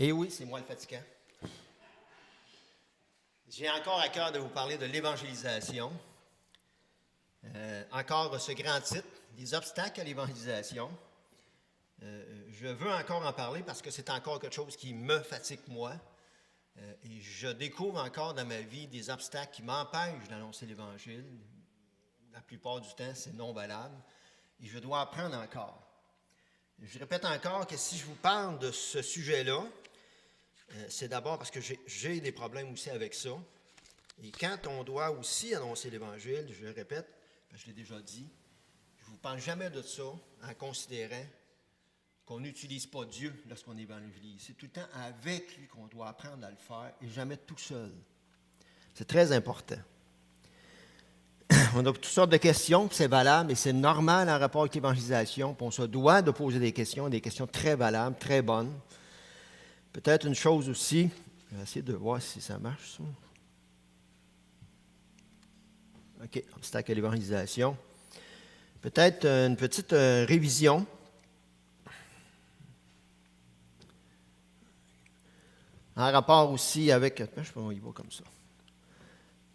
Et oui, c'est moi le fatigant. J'ai encore à cœur de vous parler de l'évangélisation. Encore ce grand titre, les obstacles à l'évangélisation. Je veux encore en parler parce que c'est encore quelque chose qui me fatigue moi. Et je découvre encore dans ma vie des obstacles qui m'empêchent d'annoncer l'Évangile. La plupart du temps, c'est non valable. Et je dois apprendre encore. Je répète encore que si je vous parle de ce sujet-là, c'est d'abord parce que j'ai des problèmes aussi avec ça. Et quand on doit aussi annoncer l'Évangile, je le répète, je l'ai déjà dit, je ne vous parle jamais de ça en considérant qu'on n'utilise pas Dieu lorsqu'on évangélise. C'est tout le temps avec lui qu'on doit apprendre à le faire et jamais tout seul. C'est très important. On a toutes sortes de questions, puis c'est valable et c'est normal en rapport avec l'évangélisation. Puis on se doit de poser des questions très valables, très bonnes. Peut-être une chose aussi, je vais essayer de voir si ça marche, ça. OK, obstacle à l'évangélisation. Peut-être une petite révision. En rapport aussi avec... Je sais pas, on y va comme ça.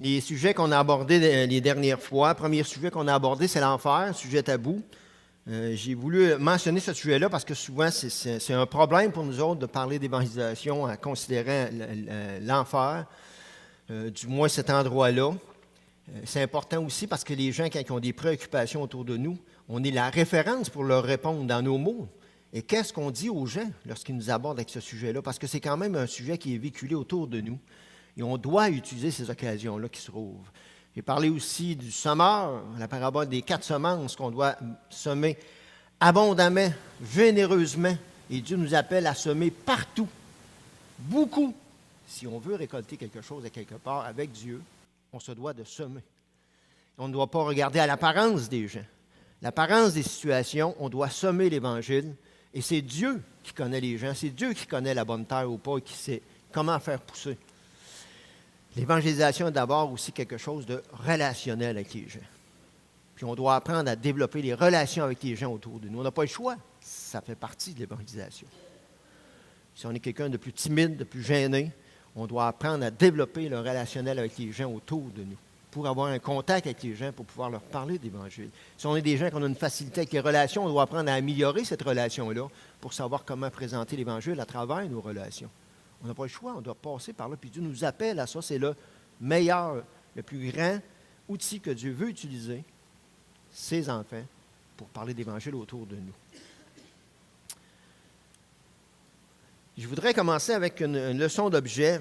Les sujets qu'on a abordés les dernières fois. Le premier sujet qu'on a abordé, c'est l'enfer, sujet tabou. J'ai voulu mentionner ce sujet-là parce que souvent, c'est un problème pour nous autres de parler d'évangélisation en considérant l'enfer, du moins cet endroit-là. C'est important aussi parce que les gens, quand ils ont des préoccupations autour de nous, on est la référence pour leur répondre dans nos mots. Et qu'est-ce qu'on dit aux gens lorsqu'ils nous abordent avec ce sujet-là? Parce que c'est quand même un sujet qui est véhiculé autour de nous. Et on doit utiliser ces occasions-là qui se trouvent. J'ai parlé aussi du semeur, la parabole des 4 semences qu'on doit semer abondamment, généreusement. Et Dieu nous appelle à semer partout, beaucoup. Si on veut récolter quelque chose à quelque part avec Dieu, on se doit de semer. On ne doit pas regarder à l'apparence des gens. L'apparence des situations, on doit semer l'Évangile. Et c'est Dieu qui connaît les gens. C'est Dieu qui connaît la bonne terre ou pas et qui sait comment faire pousser. L'évangélisation est d'abord aussi quelque chose de relationnel avec les gens. Puis on doit apprendre à développer les relations avec les gens autour de nous. On n'a pas le choix. Ça fait partie de l'évangélisation. Si on est quelqu'un de plus timide, de plus gêné, on doit apprendre à développer le relationnel avec les gens autour de nous pour avoir un contact avec les gens, pour pouvoir leur parler d'Évangile. Si on est des gens qui ont une facilité avec les relations, on doit apprendre à améliorer cette relation-là pour savoir comment présenter l'Évangile à travers nos relations. On n'a pas le choix, on doit passer par là. Puis Dieu nous appelle à ça. C'est le meilleur, le plus grand outil que Dieu veut utiliser, ses enfants, pour parler d'Évangile autour de nous. Je voudrais commencer avec une leçon d'objet,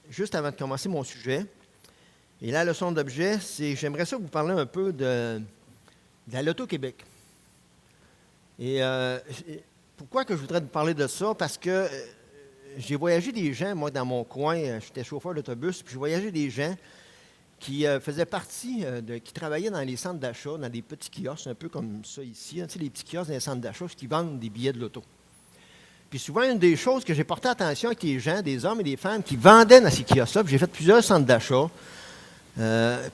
juste avant de commencer mon sujet. Et la leçon d'objet, c'est, j'aimerais ça vous parler un peu de la Loto-Québec. Et pourquoi que je voudrais vous parler de ça? Parce que j'ai voyagé des gens, moi, dans mon coin, j'étais chauffeur d'autobus, puis j'ai voyagé des gens qui faisaient partie, qui travaillaient dans les centres d'achat, dans des petits kiosques, un peu comme ça ici, tu sais, les petits kiosques dans les centres d'achat qui vendent des billets de loto. Puis souvent, une des choses que j'ai porté attention avec les gens, des hommes et des femmes qui vendaient dans ces kiosques-là, puis j'ai fait plusieurs centres d'achat.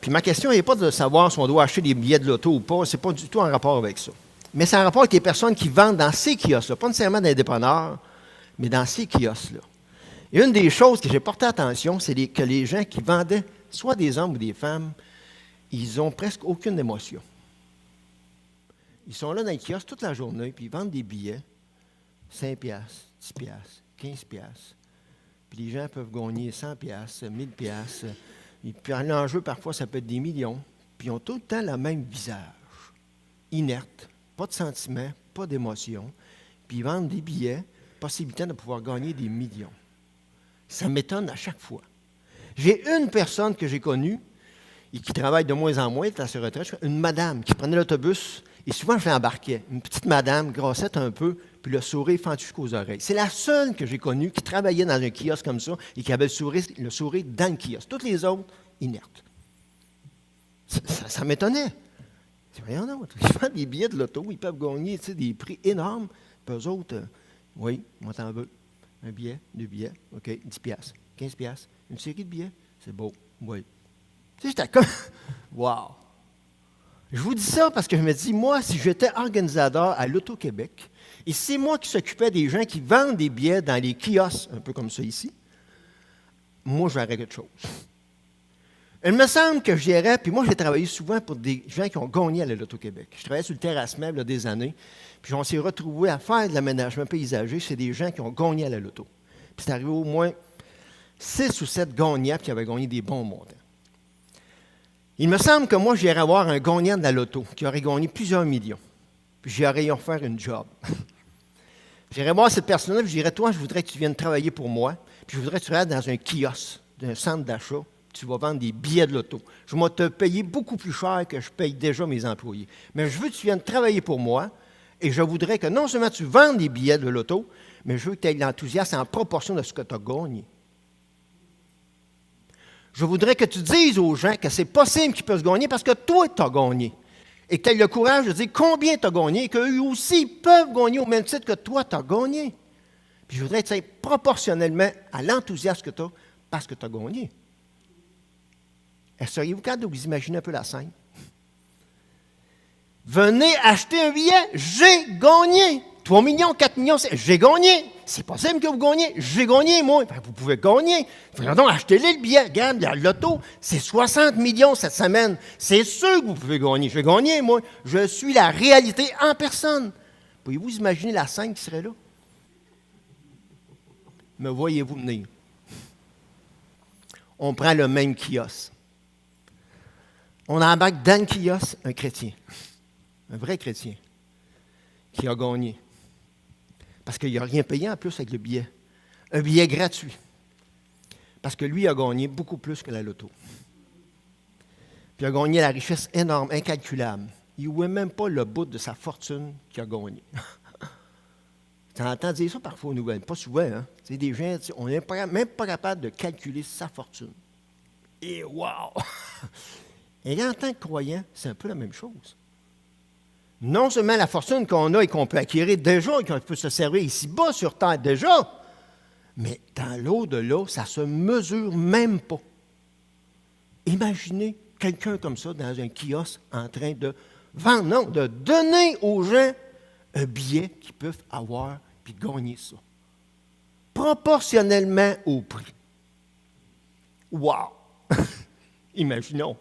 Puis ma question n'est pas de savoir si on doit acheter des billets de loto ou pas, c'est pas du tout en rapport avec ça. Mais c'est en rapport avec les personnes qui vendent dans ces kiosques-là, pas nécessairement dans les dépanneurs, mais dans ces kiosques-là. Et une des choses que j'ai porté attention, c'est que les gens qui vendaient, soit des hommes ou des femmes, ils n'ont presque aucune émotion. Ils sont là dans les kiosques toute la journée, puis ils vendent des billets, 5$, 10$, 15$. Puis les gens peuvent gagner 100$, 1000$. Et puis l'enjeu, parfois, ça peut être des millions. Puis ils ont tout le temps le même visage. Inerte, pas de sentiment, pas d'émotion. Puis ils vendent des billets, possibilité de pouvoir gagner des millions. Ça m'étonne à chaque fois. J'ai une personne que j'ai connue et qui travaille de moins en moins, elle est à sa retraite, une madame qui prenait l'autobus et souvent je l'embarquais. Une petite madame, grossette un peu, puis le sourire fendu jusqu'aux oreilles. C'est la seule que j'ai connue qui travaillait dans un kiosque comme ça et qui avait le sourire dans le kiosque. Toutes les autres, inertes. Ça m'étonnait. Je dis, voyons donc, ils vendent des billets de loto, ils peuvent gagner des prix énormes. Puis eux autres, oui, moi t'en veux. Un billet, 2 billets, OK, 10$, 15$, une série de billets, c'est beau, oui. Tu sais, j'étais comme, wow! Je vous dis ça parce que je me dis, moi, si j'étais organisateur à l'Auto-Québec Et c'est moi qui s'occupais des gens qui vendent des billets dans les kiosques, un peu comme ça ici, moi, je verrais quelque chose. Il me semble que je dirais, puis moi, j'ai travaillé souvent pour des gens qui ont gagné à la Loto-Québec. Je travaillais sur le terrassement il y a des années, puis on s'est retrouvés à faire de l'aménagement paysager. C'est des gens qui ont gagné à la Loto. Puis c'est arrivé au moins 6 ou 7 gagnants qui avaient gagné des bons montants. Il me semble que moi, j'irais avoir un gagnant de la Loto qui aurait gagné plusieurs millions. Puis j'irais y faire une job. J'irais voir cette personne-là, puis je dirais, toi, je voudrais que tu viennes travailler pour moi, puis je voudrais que tu ailles dans un kiosque, d'un centre d'achat, tu vas vendre des billets de loto. Je vais te payer beaucoup plus cher que je paye déjà mes employés. Mais je veux que tu viennes travailler pour moi, et je voudrais que non seulement tu vendes des billets de loto, mais je veux que tu aies l'enthousiasme en proportion de ce que tu as gagné. Je voudrais que tu dises aux gens que c'est possible qu'ils peuvent gagner parce que toi, tu as gagné. Et que tu aies le courage de dire combien tu as gagné et qu'eux aussi peuvent gagner au même titre que toi, tu as gagné. Puis je voudrais que tu ailles proportionnellement à l'enthousiasme que tu as parce que tu as gagné. Seriez-vous capable de vous imaginer un peu la scène? Venez acheter un billet, j'ai gagné. 3 millions, 4 millions, j'ai gagné. C'est possible que vous gagnez. J'ai gagné, moi. Enfin, vous pouvez gagner. Donc, achetez-les le billet. Regarde, la loto, c'est 60 millions cette semaine. C'est sûr que vous pouvez gagner. J'ai gagné, moi. Je suis la réalité en personne. Pouvez-vous imaginer la scène qui serait là? Me voyez-vous venir? On prend le même kiosque. On embarque dans le kiosque un chrétien. Un vrai chrétien. Qui a gagné. Parce qu'il n'a rien payé en plus avec le billet. Un billet gratuit. Parce que lui a gagné beaucoup plus que la loto. Puis il a gagné la richesse énorme, incalculable. Il ne voit même pas le bout de sa fortune qu'il a gagné. Tu entends dire ça parfois aux nouvelles. Pas souvent, hein? C'est des gens, on n'est même pas capable de calculer sa fortune. Et wow! Et en tant que croyant, c'est un peu la même chose. Non seulement la fortune qu'on a et qu'on peut acquérir déjà, et qu'on peut se servir ici-bas sur terre déjà, mais dans l'au-delà, ça ne se mesure même pas. Imaginez quelqu'un comme ça dans un kiosque en train de vendre, non, de donner aux gens un billet qu'ils peuvent avoir puis gagner ça. Proportionnellement au prix. Wow! Imaginons.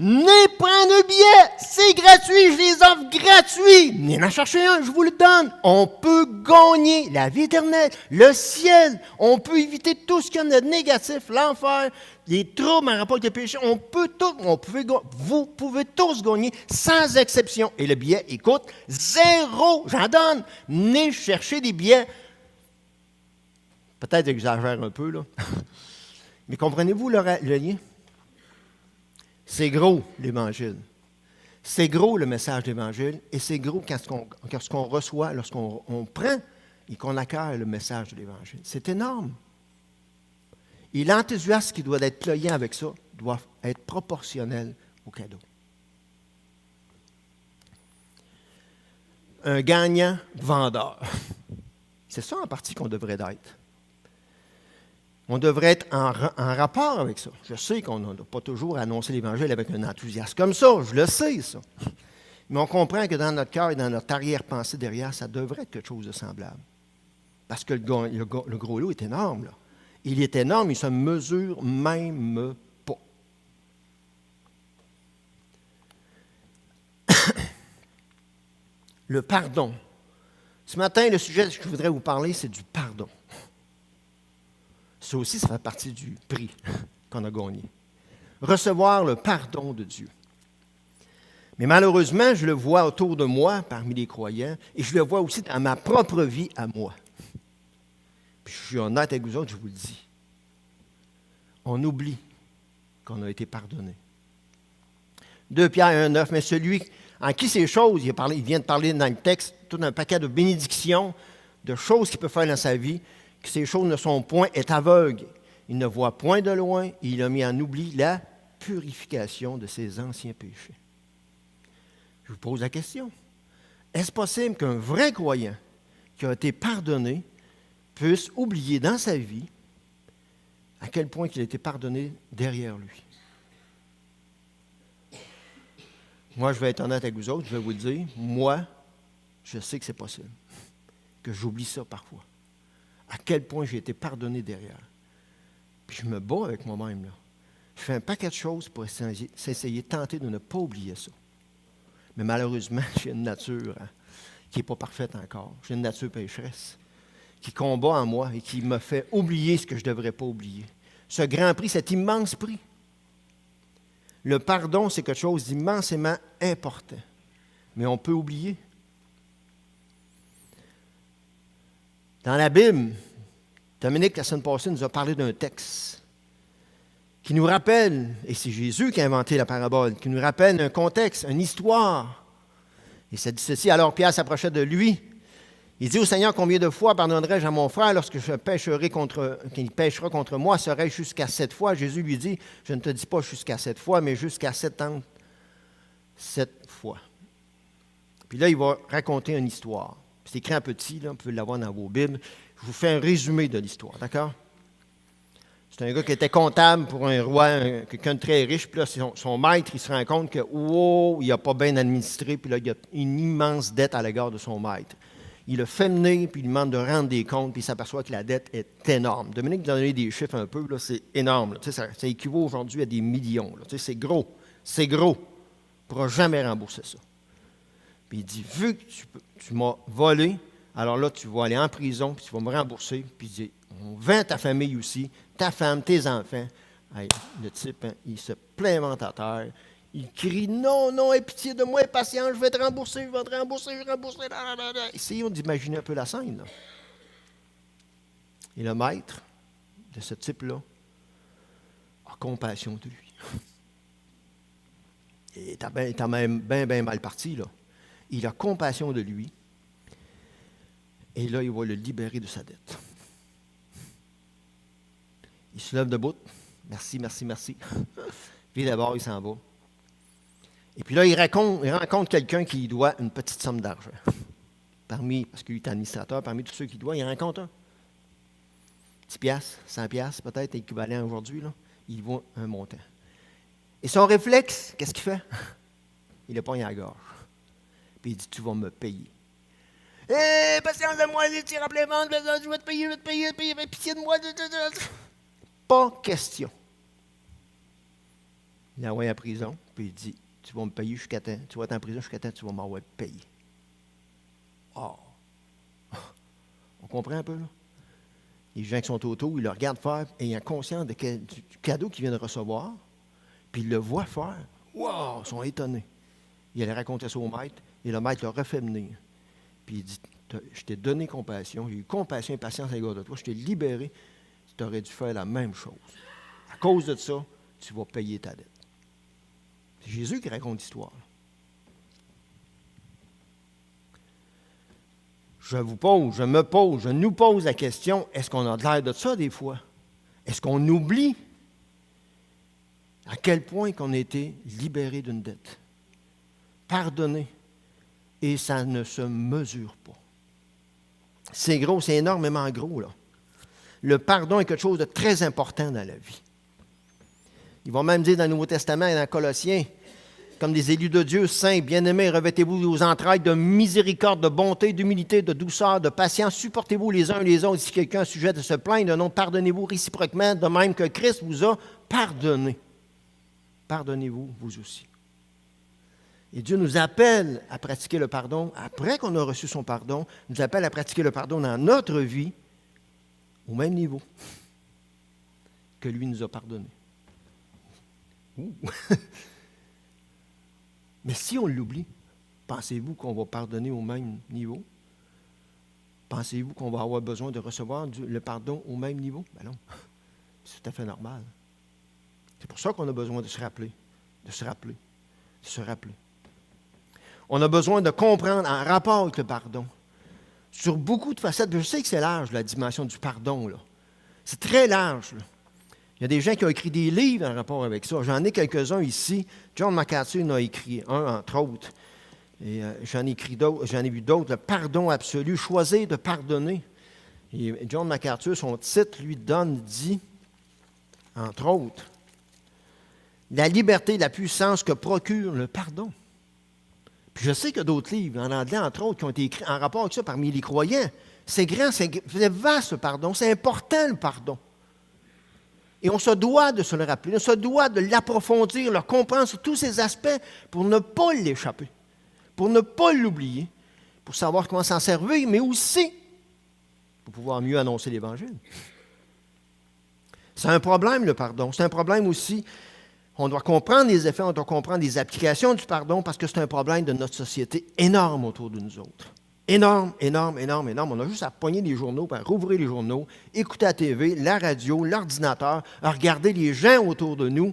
Venez prendre un billet, c'est gratuit, je les offre gratuits. Venez en chercher un, je vous le donne. On peut gagner la vie éternelle, le ciel. On peut éviter tout ce qu'il y a de négatif, l'enfer, les troubles en rapport avec le péché. On peut tout, vous pouvez tous gagner sans exception. Et le billet, écoute, 0, j'en donne. Venez chercher des billets. Peut-être que j'exagère un peu, là. Mais comprenez-vous le lien? C'est gros, l'Évangile. C'est gros, le message de l'Évangile, et c'est gros ce qu'on reçoit lorsqu'on prend et qu'on accueille le message de l'Évangile. C'est énorme. Et l'enthousiasme qui doit être ployé avec ça doit être proportionnel au cadeau. Un gagnant-vendeur. C'est ça en partie qu'on devrait être. On devrait être en rapport avec ça. Je sais qu'on n'a pas toujours annoncé l'Évangile avec un enthousiasme comme ça, je le sais, ça. Mais on comprend que dans notre cœur et dans notre arrière-pensée derrière, ça devrait être quelque chose de semblable. Parce que le gros lot est énorme, là. Il est énorme, il ne se mesure même pas. Le pardon. Ce matin, le sujet que je voudrais vous parler, c'est du pardon. Ça aussi, ça fait partie du prix qu'on a gagné. Recevoir le pardon de Dieu. Mais malheureusement, je le vois autour de moi, parmi les croyants, et je le vois aussi dans ma propre vie à moi. Puis je suis honnête avec vous autres, je vous le dis. On oublie qu'on a été pardonné. 2 Pierre 1,9, mais celui en qui ces choses, il vient de parler dans le texte, tout un paquet de bénédictions, de choses qu'il peut faire dans sa vie, que ces choses ne sont point, est aveugle. Il ne voit point de loin, et il a mis en oubli la purification de ses anciens péchés. Je vous pose la question. Est-ce possible qu'un vrai croyant qui a été pardonné puisse oublier dans sa vie à quel point il a été pardonné derrière lui? Moi, je vais être honnête avec vous autres, je vais vous le dire, moi, je sais que c'est possible, que j'oublie ça parfois. À quel point j'ai été pardonné derrière. Puis je me bats avec moi-même, là. Je fais un paquet de choses pour essayer, tenter de ne pas oublier ça. Mais malheureusement, j'ai une nature qui n'est pas parfaite encore. J'ai une nature pécheresse qui combat en moi et qui me fait oublier ce que je ne devrais pas oublier. Ce grand prix, cet immense prix. Le pardon, c'est quelque chose d'immensément important. Mais on peut oublier. Dans la Bible, Dominique, la semaine passée, nous a parlé d'un texte qui nous rappelle, et c'est Jésus qui a inventé la parabole, qui nous rappelle un contexte, une histoire. Et ça dit ceci: alors Pierre s'approchait de lui. Il dit au Seigneur: combien de fois pardonnerai-je à mon frère lorsque qu'il péchera contre moi? Serais-je jusqu'à 7 fois? Jésus lui dit: je ne te dis pas jusqu'à 7 fois, mais jusqu'à 7 fois. Puis là, il va raconter une histoire. C'est écrit en petit, là, vous pouvez l'avoir dans vos Bibles. Je vous fais un résumé de l'histoire, d'accord? C'est un gars qui était comptable pour un roi, quelqu'un de très riche. Puis là, son maître, il se rend compte que, wow, il n'a pas bien administré. Puis là, il a une immense dette à l'égard de son maître. Il le fait mener, puis il lui demande de rendre des comptes, puis il s'aperçoit que la dette est énorme. Dominique nous a donné des chiffres un peu, là, c'est énorme. Là, ça équivaut aujourd'hui à des millions. Là, c'est gros. C'est gros. Il ne pourra jamais rembourser ça. Puis il dit: vu que tu m'as volé, alors là, tu vas aller en prison, puis tu vas me rembourser. Puis il dit: on vend ta famille aussi, ta femme, tes enfants. Hey, le type, hein, il se plaimente à terre. Il crie: non, non, aie pitié de moi, patience, je vais te rembourser, je vais te rembourser, je vais te rembourser. Essayons d'imaginer un peu la scène, là. Et le maître de ce type-là a compassion de lui. Il est même bien mal parti, là. Il a compassion de lui. Et là, il va le libérer de sa dette. Il se lève debout. Merci, merci, merci. Puis d'abord, il s'en va. Et puis là, il rencontre quelqu'un qui lui doit une petite somme d'argent. Parce qu'il est administrateur, parmi tous ceux qui doivent, il rencontre un. 10 piastres, 100 piastres, peut-être équivalent aujourd'hui, là. Il voit un montant. Et son réflexe, qu'est-ce qu'il fait? Il le pogne à la gorge. Puis il dit: tu vas me payer. Hé, patience de moi, les tire à plein ventre, je vais te payer, pitié de moi. Pas question. Il l'envoie à la prison, puis il dit: tu vas me payer jusqu'à temps, tu vas être en prison jusqu'à temps, tu vas m'avoir payé. Oh! On comprend un peu, là? Les gens qui sont autour, ils le regardent faire, et ils ont conscience du cadeau qu'ils viennent de recevoir, puis ils le voient faire. Wow! Ils sont étonnés. Il allait raconter ça au maître, et le maître le refait venir. Puis il dit: je t'ai donné compassion, j'ai eu compassion et patience à l'égard de toi, je t'ai libéré, tu aurais dû faire la même chose. À cause de ça, tu vas payer ta dette. C'est Jésus qui raconte l'histoire. Je nous pose la question: est-ce qu'on a de l'air de ça des fois? Est-ce qu'on oublie à quel point qu'on a été libéré d'une dette, pardonné, et ça ne se mesure pas? C'est gros, c'est énormément gros, là. Le pardon est quelque chose de très important dans la vie. Il va même dire dans le Nouveau Testament et dans Colossiens: comme des élus de Dieu, saints, bien-aimés, revêtez-vous aux entrailles de miséricorde, de bonté, d'humilité, de douceur, de patience. Supportez-vous les uns les autres. Si quelqu'un est sujet de se plaindre, non, pardonnez-vous réciproquement, de même que Christ vous a pardonné. Pardonnez-vous, vous aussi. Et Dieu nous appelle à pratiquer le pardon, après qu'on a reçu son pardon, nous appelle à pratiquer le pardon dans notre vie, au même niveau que lui nous a pardonné. Mais si on l'oublie, pensez-vous qu'on va pardonner au même niveau? Pensez-vous qu'on va avoir besoin de recevoir le pardon au même niveau? Ben non, c'est tout à fait normal. C'est pour ça qu'on a besoin de se rappeler, de se rappeler, de se rappeler. On a besoin de comprendre en rapport avec le pardon, sur beaucoup de facettes. Je sais que c'est large, la dimension du pardon, là. C'est très large, là. Il y a des gens qui ont écrit des livres en rapport avec ça. J'en ai quelques-uns ici. John MacArthur en a écrit un, entre autres. Et j'en ai vu d'autres. Le pardon absolu, choisir de pardonner. Et John MacArthur, son titre lui dit, entre autres, la liberté, la puissance que procure le pardon. Puis je sais qu'il y a d'autres livres, en anglais entre autres, qui ont été écrits en rapport avec ça parmi les croyants. C'est grand, c'est vaste le pardon, c'est important le pardon. Et on se doit de se le rappeler, on se doit de l'approfondir, le comprendre sur tous ces aspects pour ne pas l'échapper, pour ne pas l'oublier, pour savoir comment s'en servir, mais aussi pour pouvoir mieux annoncer l'Évangile. C'est un problème, le pardon. C'est un problème aussi. On doit comprendre les effets, on doit comprendre les applications du pardon parce que c'est un problème de notre société énorme autour de nous autres. Énorme, énorme, énorme, énorme. On a juste à pogner les journaux, à rouvrir les journaux, écouter la TV, la radio, l'ordinateur, à regarder les gens autour de nous,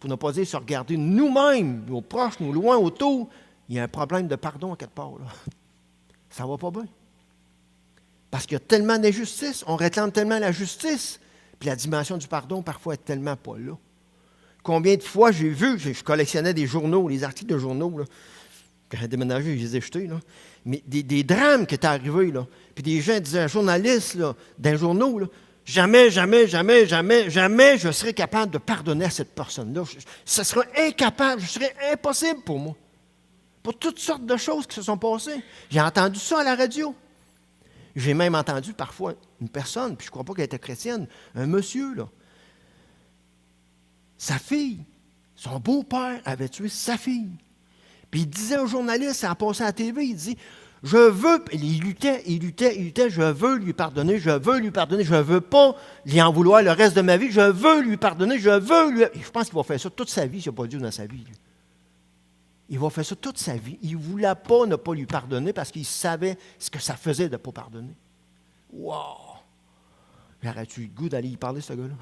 pour ne pas dire se regarder nous-mêmes, nos proches, nos loin autour. Il y a un problème de pardon à quelque part, là. Ça ne va pas bien. Parce qu'il y a tellement d'injustice, on réclame tellement la justice, puis la dimension du pardon, parfois, est tellement pas là. Combien de fois j'ai vu, je collectionnais des journaux, les articles de journaux, là. Quand j'ai déménagé, je les ai jetés, là. Mais des drames qui étaient arrivés, là. Puis des gens disaient, un journaliste, là, d'un journaux, là, jamais, jamais, jamais, jamais, jamais je serais capable de pardonner à cette personne-là. Ce serait incapable, ce serait impossible pour moi. Pour toutes sortes de choses qui se sont passées. J'ai entendu ça à la radio. J'ai même entendu parfois une personne, puis je ne crois pas qu'elle était chrétienne, un monsieur, là. Sa fille, son beau-père avait tué sa fille. Puis il disait au journaliste, ça a passé à la TV, il dit, je veux, il luttait, je veux lui pardonner, je ne veux pas lui en vouloir le reste de ma vie, je veux lui pardonner, je veux lui... Et je pense qu'il va faire ça toute sa vie, s'il n'a pas Dieu dans sa vie. Lui. Il va faire ça toute sa vie. Il ne voulait pas ne pas lui pardonner parce qu'il savait ce que ça faisait de ne pas pardonner. Wow! J'aurais-tu le goût d'aller y parler, ce gars-là?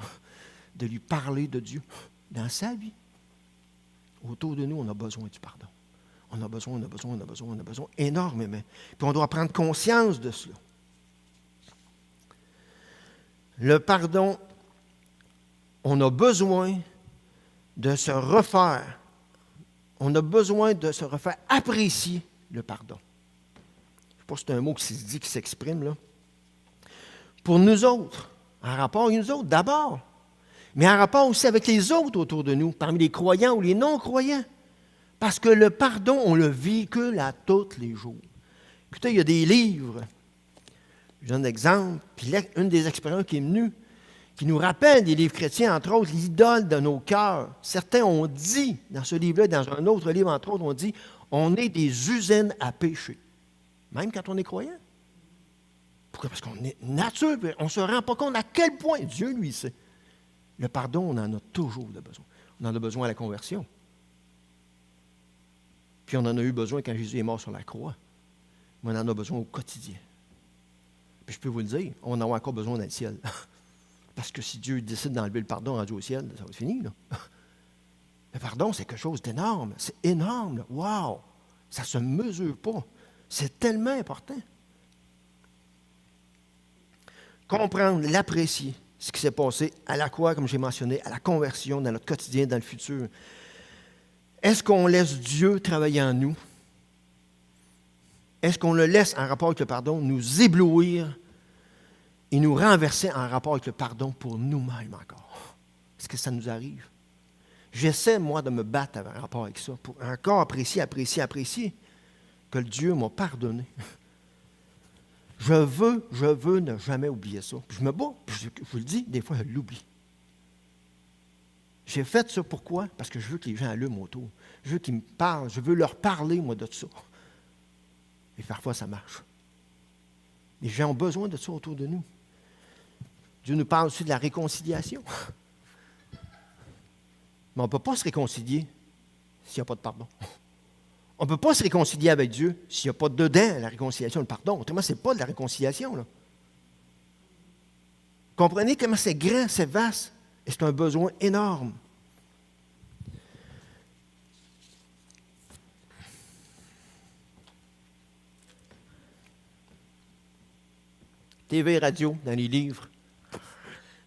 De lui parler de Dieu dans sa vie. Autour de nous, on a besoin du pardon. On a besoin énormément. Puis on doit prendre conscience de cela. Le pardon, on a besoin de se refaire. On a besoin de se refaire apprécier le pardon. Je ne sais pas si c'est un mot qui se dit, qui s'exprime là. Pour nous autres, en rapport avec nous autres d'abord, mais en rapport aussi avec les autres autour de nous, parmi les croyants ou les non-croyants. Parce que le pardon, on le véhicule à tous les jours. Écoutez, il y a des livres, je donne un exemple, puis là, une des expériences qui est venue, qui nous rappelle des livres chrétiens, entre autres, l'idole de nos cœurs. Certains ont dit, dans ce livre-là, dans un autre livre, entre autres, on dit, on est des usines à péché, même quand on est croyant. Pourquoi? Parce qu'on est nature, on ne se rend pas compte à quel point Dieu, lui, sait. Le pardon, on en a toujours besoin. On en a besoin à la conversion. Puis on en a eu besoin quand Jésus est mort sur la croix. Mais on en a besoin au quotidien. Puis je peux vous le dire, on en a encore besoin dans le ciel. Parce que si Dieu décide d'enlever le pardon rendu au ciel, ça va être fini, là. Le pardon, c'est quelque chose d'énorme. C'est énorme, là. Wow! Ça ne se mesure pas. C'est tellement important. Comprendre, l'apprécier, ce qui s'est passé à la croix, comme j'ai mentionné, à la conversion, dans notre quotidien, dans le futur. Est-ce qu'on laisse Dieu travailler en nous? Est-ce qu'on le laisse, en rapport avec le pardon, nous éblouir et nous renverser en rapport avec le pardon pour nous-mêmes encore? Est-ce que ça nous arrive? J'essaie, moi, de me battre en rapport avec ça, pour encore apprécier que le Dieu m'a pardonné. Je veux ne jamais oublier ça. Puis je me bats, puis je vous le dis, des fois, je l'oublie. J'ai fait ça pourquoi? Parce que je veux que les gens allument autour. Je veux qu'ils me parlent. Je veux leur parler, moi, de ça. Et parfois, ça marche. Les gens ont besoin de ça autour de nous. Dieu nous parle aussi de la réconciliation. Mais on ne peut pas se réconcilier s'il n'y a pas de pardon. On ne peut pas se réconcilier avec Dieu s'il n'y a pas dedans la réconciliation, le pardon. Autrement, ce n'est pas de la réconciliation, là. Comprenez comment c'est grand, c'est vaste. Et c'est un besoin énorme. TV, radio, dans les livres.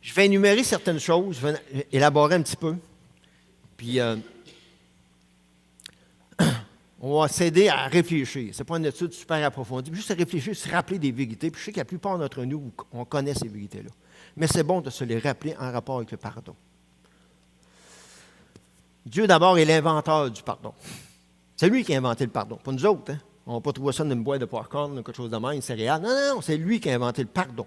Je vais énumérer certaines choses, je vais élaborer un petit peu. Puis, on va s'aider à réfléchir. Ce n'est pas une étude super approfondie, juste à réfléchir, se rappeler des vérités. Puis je sais que la plupart d'entre nous, on connaît ces vérités-là. Mais c'est bon de se les rappeler en rapport avec le pardon. Dieu, d'abord, est l'inventeur du pardon. C'est lui qui a inventé le pardon, pas nous autres. Hein? On n'a pas trouvé ça dans une boîte de popcorn ou quelque chose de même, une céréale. Non, non, non, c'est lui qui a inventé le pardon.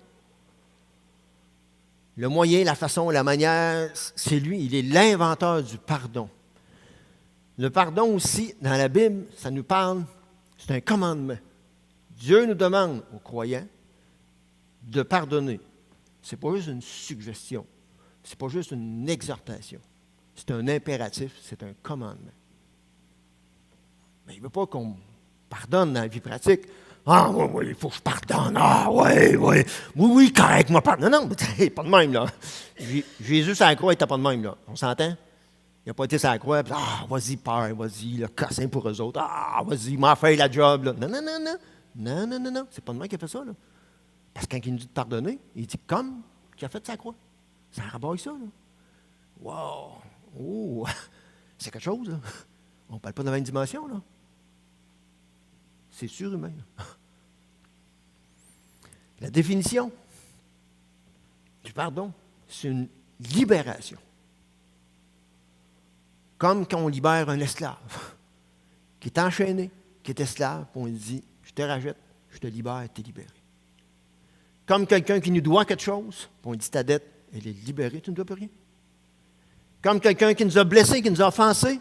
Le moyen, la façon, la manière, c'est lui. Il est l'inventeur du pardon. Le pardon aussi, dans la Bible, ça nous parle, c'est un commandement. Dieu nous demande, aux croyants, de pardonner. Ce n'est pas juste une suggestion. Ce n'est pas juste une exhortation. C'est un impératif, c'est un commandement. Mais il ne veut pas qu'on pardonne dans la vie pratique. Ah, oui, oui, il faut que je pardonne. Ah, oui, oui. Oui, oui, correct, moi, pardonne. Non, non, mais pas de même, là. Jésus, sur la croix, il n'était pas de même, là. On s'entend? Il n'a pas été sur la croix, puis, ah, vas-y, père, vas-y, le cassin pour eux autres. Ah, vas-y, m'en fais la job, là. Non, non, non, non. Non, non, non, non. C'est pas de même qui a fait ça, là. Parce que quand il nous dit de pardonner, il dit comme qu'il a fait sa croix. Ça rabaille ça, là. Wow! Oh! C'est quelque chose, là. On ne parle pas de la même dimension, là. C'est surhumain. La définition du pardon, c'est une libération. Comme quand on libère un esclave qui est enchaîné, qui est esclave, puis on lui dit, je te rachète, je te libère, tu es libéré. Comme quelqu'un qui nous doit quelque chose, puis on dit, ta dette, elle est libérée, tu ne dois plus rien. Comme quelqu'un qui nous a blessés, qui nous a offensés,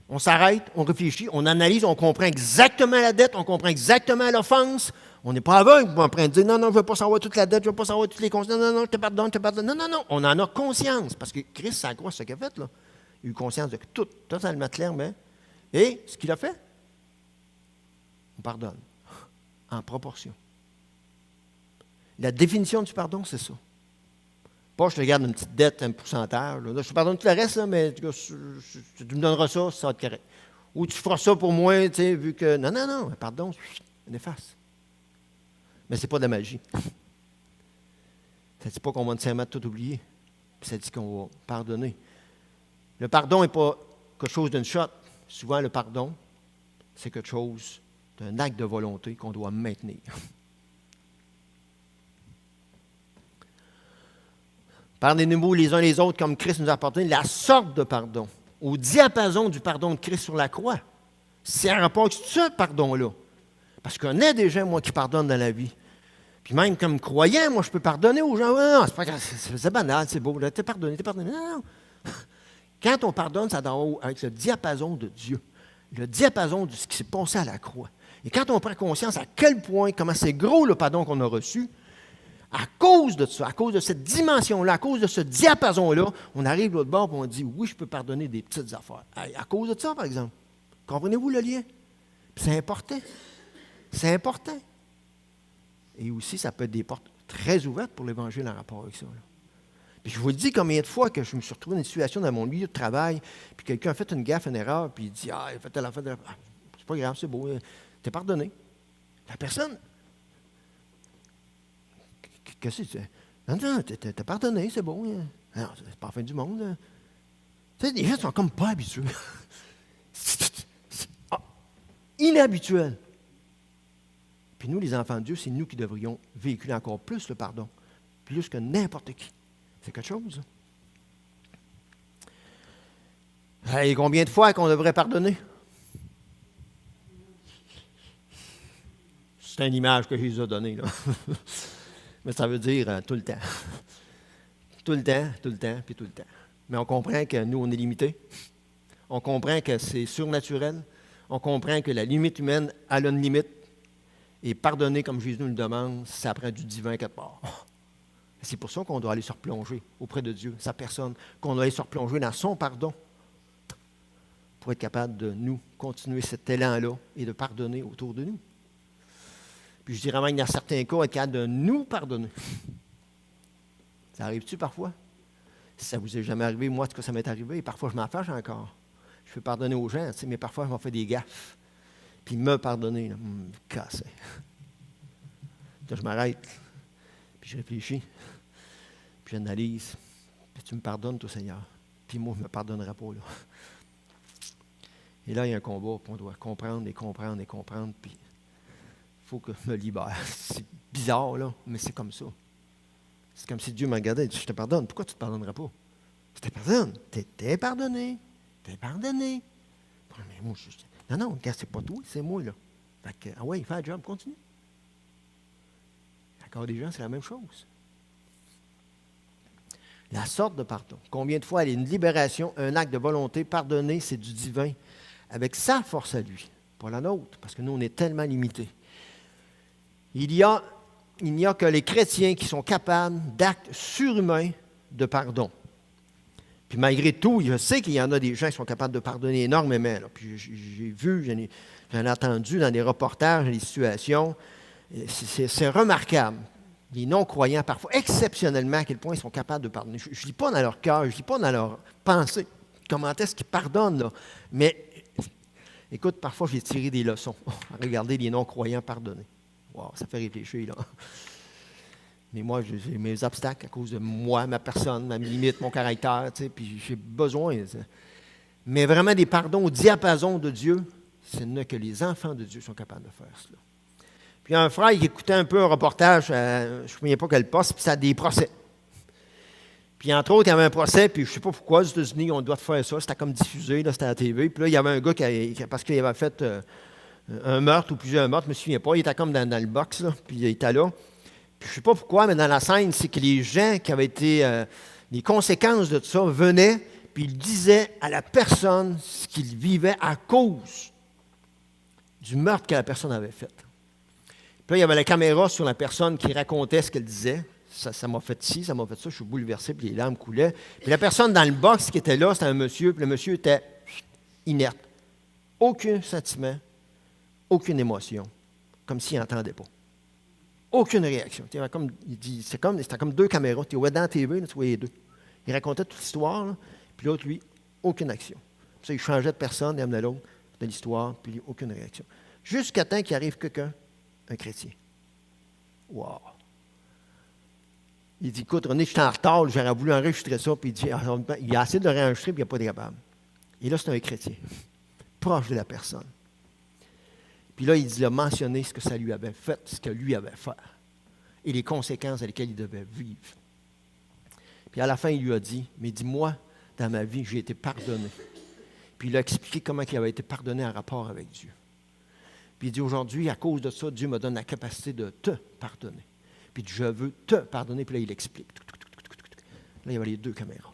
on s'arrête, on réfléchit, on analyse, on comprend exactement la dette, on comprend exactement l'offense. On n'est pas aveugle, on est en train de dire, non, non, je ne veux pas savoir toute la dette, je ne veux pas savoir toutes les consciences, non, non, non, je te pardonne, je te pardonne. Non, non, non, on en a conscience, parce que Christ, ça croit ce qu'il a fait, là. Il a eu conscience de tout, totalement clairement. Et ce qu'il a fait, on pardonne, en proportion. La définition du pardon, c'est ça. Pas je te garde une petite dette, un pourcentage. Là, je te pardonne tout le reste, là, mais tu me donneras ça, ça va être correct. Ou tu feras ça pour moi, tu sais, vu que. Non, non, non, pardon, on efface. Mais ce n'est pas de la magie. Ça ne dit pas qu'on va nécessairement tout oublier. Puis ça dit qu'on va pardonner. Le pardon n'est pas quelque chose d'une shot. Souvent, le pardon, c'est quelque chose d'un acte de volonté qu'on doit maintenir. Pardonnez-nous les uns les autres comme Christ nous a apporté la sorte de pardon, au diapason du pardon de Christ sur la croix. C'est un rapport avec ce pardon-là. Parce qu'on est des gens, moi, qui pardonnent dans la vie. Puis même comme croyant, moi, je peux pardonner aux gens. Non, c'est pas grave, c'est banal, c'est beau. T'es pardonné, t'es pardonné. Non, non. Quand on pardonne, ça doit avec le diapason de Dieu. Le diapason de ce qui s'est passé à la croix. Et quand on prend conscience à quel point, comment c'est gros le pardon qu'on a reçu, à cause de ça, à cause de cette dimension-là, à cause de ce diapason-là, on arrive de l'autre bord et on dit, oui, je peux pardonner des petites affaires. À cause de ça, par exemple. Comprenez-vous le lien? Puis c'est important. C'est important. Et aussi, ça peut être des portes très ouvertes pour l'Évangile en rapport avec ça. Là. Puis je vous le dis combien de fois que je me suis retrouvé dans une situation dans mon lieu de travail, puis quelqu'un a fait une gaffe, une erreur, puis il dit, ah, il a fait telle affaire, c'est pas grave, c'est beau, t'es pardonné. La personne... Qu'est-ce que c'est? Non, non, t'es pardonné, c'est bon. Hein. Non, c'est pas la fin du monde. Hein. Tu sais, les gens sont comme pas habitués. C'est inhabituel. Puis nous, les enfants de Dieu, c'est nous qui devrions véhiculer encore plus le pardon, plus que n'importe qui. C'est quelque chose. Et combien de fois qu'on devrait pardonner? C'est une image que Jésus a donnée, là. Mais ça veut dire tout le temps. Tout le temps, tout le temps, puis tout le temps. Mais on comprend que nous, on est limités. On comprend que c'est surnaturel. On comprend que la limite humaine a une limite. Et pardonner, comme Jésus nous le demande, ça prend du divin quelque part. C'est pour ça qu'on doit aller se replonger auprès de Dieu, sa personne, qu'on doit aller se replonger dans son pardon pour être capable de nous continuer cet élan-là et de pardonner autour de nous. Puis je dirais même, dans certains cas, être capable de nous pardonner. Ça arrive-tu parfois? Si ça ne vous est jamais arrivé, moi, en tout cas, ça m'est arrivé. Et parfois, je m'en fâche encore. Je peux pardonner aux gens, mais parfois, je m'en fais des gaffes. Puis me pardonner, là, casser. Là, je m'arrête, puis je réfléchis, puis j'analyse. Puis tu me pardonnes, toi, Seigneur. Puis moi, je ne me pardonnerai pas, là. Et là, il y a un combat, puis on doit comprendre et comprendre et comprendre, puis il faut que je me libère. C'est bizarre, là, mais c'est comme ça. C'est comme si Dieu m'a regardé et dit, je te pardonne. Pourquoi tu ne te pardonnerais pas? Je te pardonne. T'es pardonné. T'es pardonné. Mais moi, Non, regarde, c'est pas toi, c'est moi, là. Fait que, ah ouais, il fait le job, continue. Encore des gens, c'est la même chose. La sorte de pardon. Combien de fois elle est une libération, un acte de volonté, pardonner, c'est du divin, avec sa force à lui, pas la nôtre, parce que nous, on est tellement limités. Il n'y a que les chrétiens qui sont capables d'actes surhumains de pardon. Puis malgré tout, je sais qu'il y en a des gens qui sont capables de pardonner énormément. Là. Puis j'ai vu, j'en ai entendu dans des reportages, dans des situations. C'est remarquable. Les non-croyants, parfois, exceptionnellement, à quel point ils sont capables de pardonner. Je ne lis pas dans leur cœur, je ne lis pas dans leur pensée comment est-ce qu'ils pardonnent. Là. Mais, écoute, parfois, j'ai tiré des leçons à regarder les non-croyants pardonner. Wow, ça fait réfléchir, là. Mais moi, j'ai mes obstacles à cause de moi, ma personne, ma limite, mon caractère, tu sais, puis j'ai besoin. Mais vraiment, des pardons au diapason de Dieu, ce n'est que les enfants de Dieu sont capables de faire cela. Puis un frère qui écoutait un peu un reportage, je ne me souviens pas quel poste, puis ça a des procès. Puis entre autres, il y avait un procès, puis je ne sais pas pourquoi, aux États-Unis, on doit faire ça, c'était comme diffusé, là, c'était à la TV. Puis là, il y avait un gars parce qu'il avait fait un meurtre ou plusieurs meurtres, je ne me souviens pas, il était comme dans le box, là, puis il était là. Puis je ne sais pas pourquoi, mais dans la scène, c'est que les gens qui avaient été, les conséquences de tout ça venaient, puis ils disaient à la personne ce qu'ils vivaient à cause du meurtre que la personne avait fait. Puis là, il y avait la caméra sur la personne qui racontait ce qu'elle disait. Ça m'a fait ci, ça m'a fait ça, je suis bouleversé, puis les larmes coulaient. Puis la personne dans le box qui était là, c'était un monsieur, puis le monsieur était inerte. Aucun sentiment, aucune émotion, comme s'il n'entendait pas. Aucune réaction. C'était comme deux caméras. Tu vois dans la TV, là, tu voyais les deux. Il racontait toute l'histoire, là, puis l'autre, lui, aucune action. Puis ça, il changeait de personne, il amenait l'autre de l'histoire, puis aucune réaction. Jusqu'à temps qu'il arrive quelqu'un, un chrétien. Wow! Il dit, écoute, René, je suis en retard, j'aurais voulu enregistrer ça, puis il a essayé de le réenregistrer, puis il n'a pas été capable. Et là, c'est un chrétien, proche de la personne. Puis là, il a mentionné ce que ça lui avait fait, ce que lui avait fait, et les conséquences à lesquelles il devait vivre. Puis à la fin, il lui a dit, mais dis-moi, dans ma vie, j'ai été pardonné. Puis il a expliqué comment il avait été pardonné en rapport avec Dieu. Puis il dit, aujourd'hui, à cause de ça, Dieu me donne la capacité de te pardonner. Puis je veux te pardonner. Puis là, il explique. Là, il y avait les deux caméras.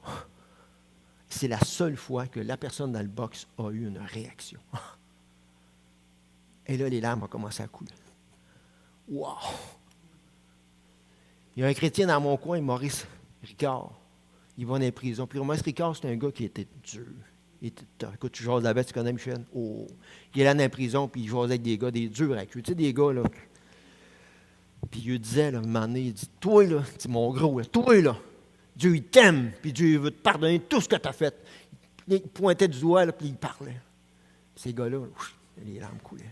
C'est la seule fois que la personne dans le box a eu une réaction. Et là, les larmes ont commencé à couler. Wow! Il y a un chrétien dans mon coin, Maurice Ricard. Il va dans les prisons. Puis Maurice Ricard, c'est un gars qui était dur. Écoute, tu jases avec, tu connais Michel? Oh! Il est là dans la prison, puis il jasait avec des gars, des durs avec lui. Tu sais, des gars, là. Puis il lui disait, là, un moment donné, il dit, toi, là, c'est mon gros, là, toi, là, Dieu, il t'aime, puis Dieu veut te pardonner tout ce que tu as fait. Il pointait du doigt, là, puis il parlait. Ces gars-là, les larmes coulaient.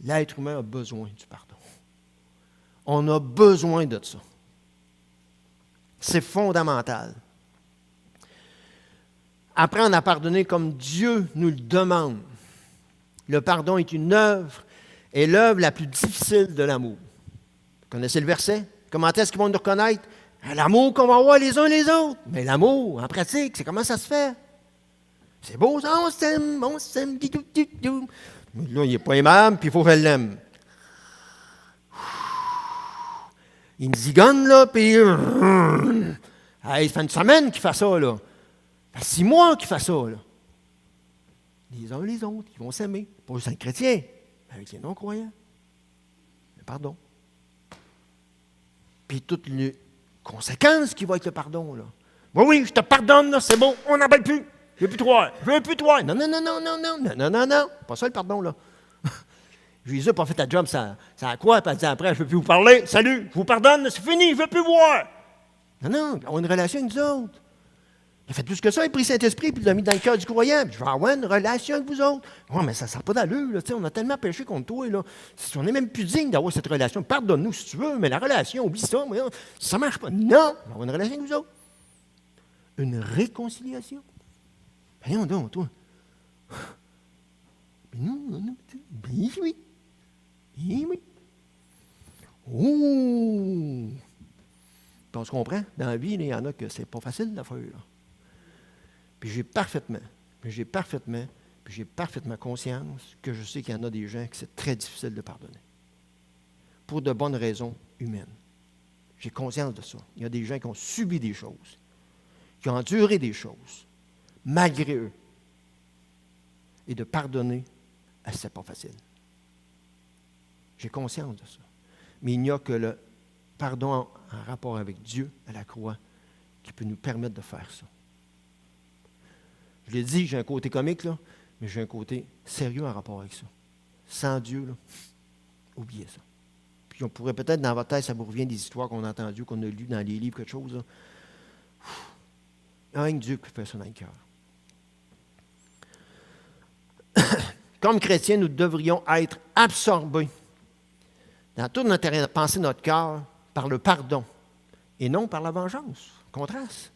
L'être humain a besoin du pardon. On a besoin de ça. C'est fondamental. Apprendre à pardonner comme Dieu nous le demande. Le pardon est une œuvre, et l'œuvre la plus difficile de l'amour. Vous connaissez le verset? Comment est-ce qu'ils vont nous reconnaître? L'amour qu'on va avoir les uns les autres. Mais l'amour, en pratique, c'est comment ça se fait? C'est beau, ça, on s'aime, mais là, il n'est pas aimable, puis il faut qu'elle l'aime. Il me zigonne, là, puis... ça fait une semaine qu'il fait ça, là. Ça fait 6 mois qu'il fait ça, là. Les uns les autres, ils vont s'aimer. Pas juste un chrétien, mais avec les non-croyants. Le pardon. Puis toutes les conséquences qui vont avec le pardon, là. Oui, je te pardonne, là, c'est bon, on n'en parle plus. Je ne veux plus te voir. Je ne veux plus te voir. Non. Pas ça le pardon, là. Jésus n'a pas fait la job, ça a quoi? Puis elle dit après, je ne veux plus vous parler. Salut, je vous pardonne, c'est fini, je ne veux plus vous voir. Non, on a une relation avec nous autres. Il a fait plus que ça, il a pris Saint-Esprit, puis il l'a mis dans le cœur du croyant. Puis je vais avoir une relation avec vous autres. Oui, mais ça ne sort pas d'allure, là. On a tellement péché contre toi, là. On n'est même plus digne d'avoir cette relation. Pardonne-nous si tu veux, mais la relation, oublie ça. Mais ça ne marche pas. Non, on va avoir une relation avec vous autres. Une réconciliation. Voyons donc, toi. Non. Oui. Oh! Puis on se comprend. Dans la vie, il y en a que c'est pas facile d'affaire. Puis j'ai parfaitement. Mais j'ai parfaitement conscience que je sais qu'il y en a des gens que c'est très difficile de pardonner. Pour de bonnes raisons humaines. J'ai conscience de ça. Il y a des gens qui ont subi des choses, qui ont enduré des choses, malgré eux. Et de pardonner, c'est pas facile. J'ai conscience de ça. Mais il n'y a que le pardon en rapport avec Dieu à la croix qui peut nous permettre de faire ça. Je l'ai dit, j'ai un côté comique, là, mais j'ai un côté sérieux en rapport avec ça. Sans Dieu, là, oubliez ça. Puis on pourrait peut-être, dans votre tête, ça vous revient des histoires qu'on a entendues, qu'on a lues dans les livres, quelque chose. Là. Il y a rien que Dieu qui fait ça dans le cœur. Comme chrétiens, nous devrions être absorbés dans toute notre pensée, notre cœur, par le pardon et non par la vengeance. Contraste.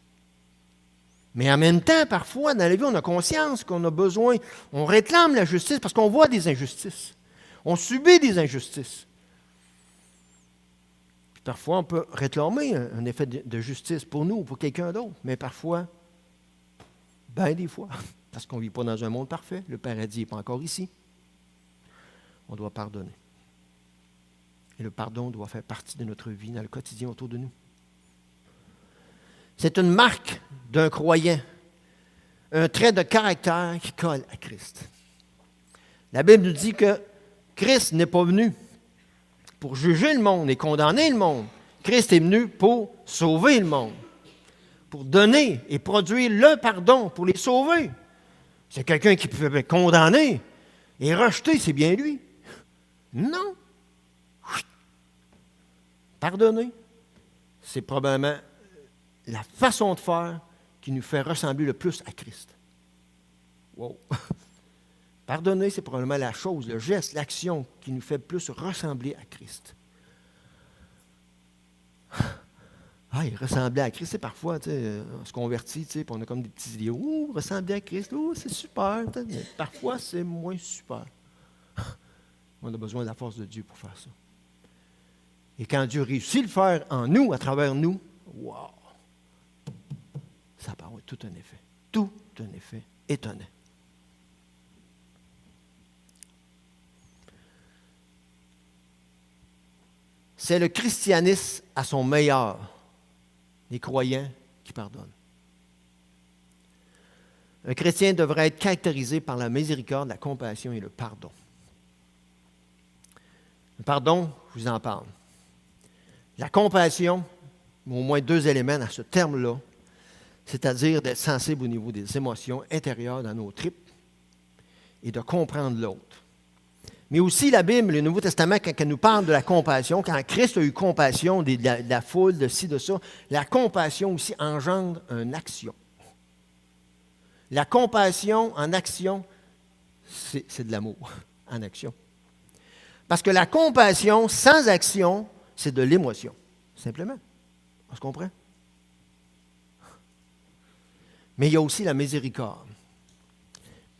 Mais en même temps, parfois, dans la vie, on a conscience qu'on a besoin, on réclame la justice parce qu'on voit des injustices. On subit des injustices. Puis parfois, on peut réclamer un effet de justice pour nous ou pour quelqu'un d'autre. Mais parfois, bien des fois, parce qu'on ne vit pas dans un monde parfait, le paradis n'est pas encore ici, on doit pardonner. Et le pardon doit faire partie de notre vie, dans le quotidien autour de nous. C'est une marque d'un croyant, un trait de caractère qui colle à Christ. La Bible nous dit que Christ n'est pas venu pour juger le monde et condamner le monde. Christ est venu pour sauver le monde, pour donner et produire le pardon, pour les sauver. C'est quelqu'un qui peut condamner et rejeter, c'est bien lui. Non. Pardonner, c'est probablement la façon de faire qui nous fait ressembler le plus à Christ. Wow! Pardonner, c'est probablement la chose, le geste, l'action qui nous fait le plus ressembler à Christ. Ah, il ressemblait à Christ, c'est parfois, on se convertit, puis on a comme des petits idées. Ouh, ressembler à Christ, ouh, c'est super. Mais parfois, c'est moins super. On a besoin de la force de Dieu pour faire ça. Et quand Dieu réussit à le faire en nous, à travers nous, wow! Ça peut avoir tout un effet étonnant. C'est le christianisme à son meilleur, les croyants qui pardonnent. Un chrétien devrait être caractérisé par la miséricorde, la compassion et le pardon. Le pardon, je vous en parle. La compassion, au moins 2 éléments dans ce terme-là, c'est-à-dire d'être sensible au niveau des émotions intérieures dans nos tripes et de comprendre l'autre. Mais aussi la Bible, le Nouveau Testament, quand elle nous parle de la compassion, quand Christ a eu compassion de la foule, de ci, de ça, la compassion aussi engendre une action. La compassion en action, c'est de l'amour en action. Parce que la compassion sans action, c'est de l'émotion, simplement. On se comprend? Mais il y a aussi la miséricorde.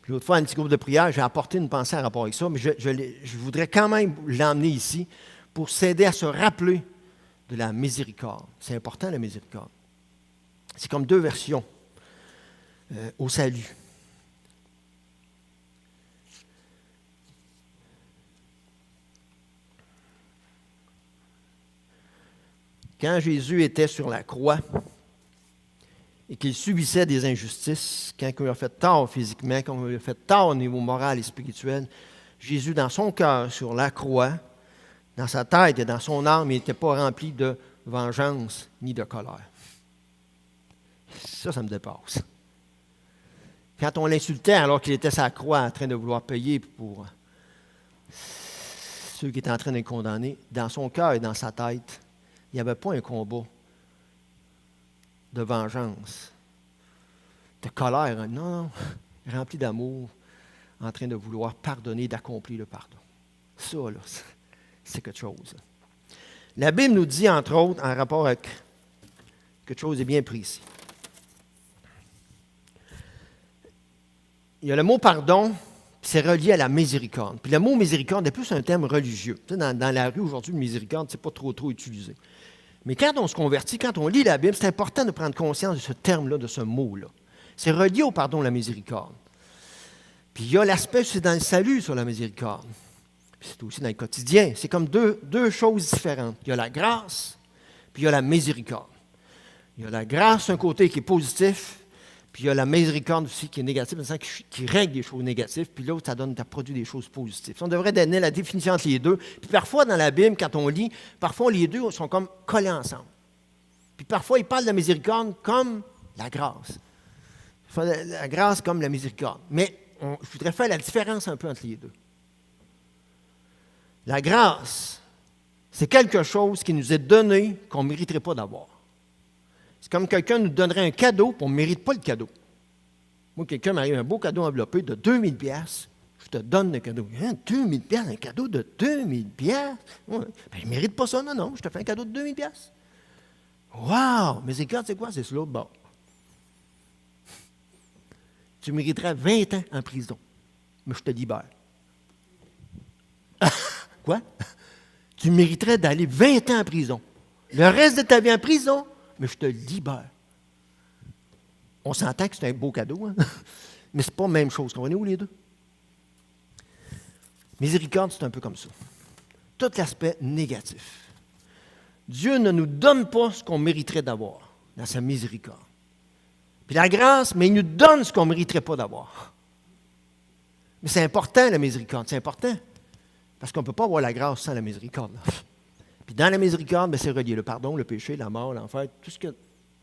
Puis l'autre fois, à un petit groupe de prière, j'ai apporté une pensée en rapport avec ça, mais je voudrais quand même l'emmener ici pour s'aider à se rappeler de la miséricorde. C'est important, la miséricorde. C'est comme 2 versions au salut. Quand Jésus était sur la croix et qu'il subissait des injustices, quand il a fait tort physiquement, quand il a fait tort au niveau moral et spirituel, Jésus, dans son cœur, sur la croix, dans sa tête et dans son âme, il n'était pas rempli de vengeance ni de colère. Ça me dépasse. Quand on l'insultait alors qu'il était sur la croix en train de vouloir payer pour ceux qui étaient en train d'être condamnés, dans son cœur et dans sa tête, il n'y avait pas un combat de vengeance, de colère. Non, rempli d'amour, en train de vouloir pardonner, d'accomplir le pardon. Ça, là, c'est quelque chose. La Bible nous dit, entre autres, en rapport avec quelque chose de bien précis. Il y a le mot pardon, c'est relié à la miséricorde. Puis le mot miséricorde est plus un terme religieux. Tu sais, dans la rue aujourd'hui, miséricorde, c'est pas trop utilisé. Mais quand on se convertit, quand on lit la Bible, c'est important de prendre conscience de ce terme-là, de ce mot-là. C'est relié au pardon, la miséricorde. Puis il y a l'aspect, c'est dans le salut sur la miséricorde. Puis c'est aussi dans le quotidien. C'est comme deux choses différentes. Il y a la grâce, puis il y a la miséricorde. Il y a la grâce, un côté qui est positif, puis il y a la miséricorde aussi qui est négative, dans le sens qui règle des choses négatives, puis l'autre, ça produit des choses positives. On devrait donner la définition entre les deux. Puis parfois, dans la Bible, quand on lit, parfois les deux sont comme collés ensemble. Puis parfois, il parle de la miséricorde comme la grâce. La grâce comme la miséricorde. Mais je voudrais faire la différence un peu entre les deux. La grâce, c'est quelque chose qui nous est donné qu'on ne mériterait pas d'avoir. C'est comme quelqu'un nous donnerait un cadeau, puis on ne mérite pas le cadeau. Moi, quelqu'un m'a eu un beau cadeau enveloppé de 2000 pièces. Je te donne le cadeau. Hein, 2000 pièces, un cadeau de 2000 pièces. Ouais. Ben, je ne mérite pas ça, non, je te fais un cadeau de 2000 pièces. Wow! Miséricorde, c'est quoi? C'est sur l'autre bord. Tu mériterais 20 ans en prison, mais je te libère. Quoi? Tu mériterais d'aller 20 ans en prison. Le reste de ta vie en prison, mais je te libère. On s'entend que c'est un beau cadeau, hein? Mais ce n'est pas la même chose. Comprenez-vous les deux? Miséricorde, c'est un peu comme ça. Tout l'aspect négatif. Dieu ne nous donne pas ce qu'on mériterait d'avoir dans sa miséricorde. Puis la grâce, mais il nous donne ce qu'on ne mériterait pas d'avoir. Mais c'est important, la miséricorde, c'est important. Parce qu'on ne peut pas avoir la grâce sans la miséricorde. Là. Puis dans la miséricorde, c'est relié le pardon, le péché, la mort, l'enfer, tout ce qui est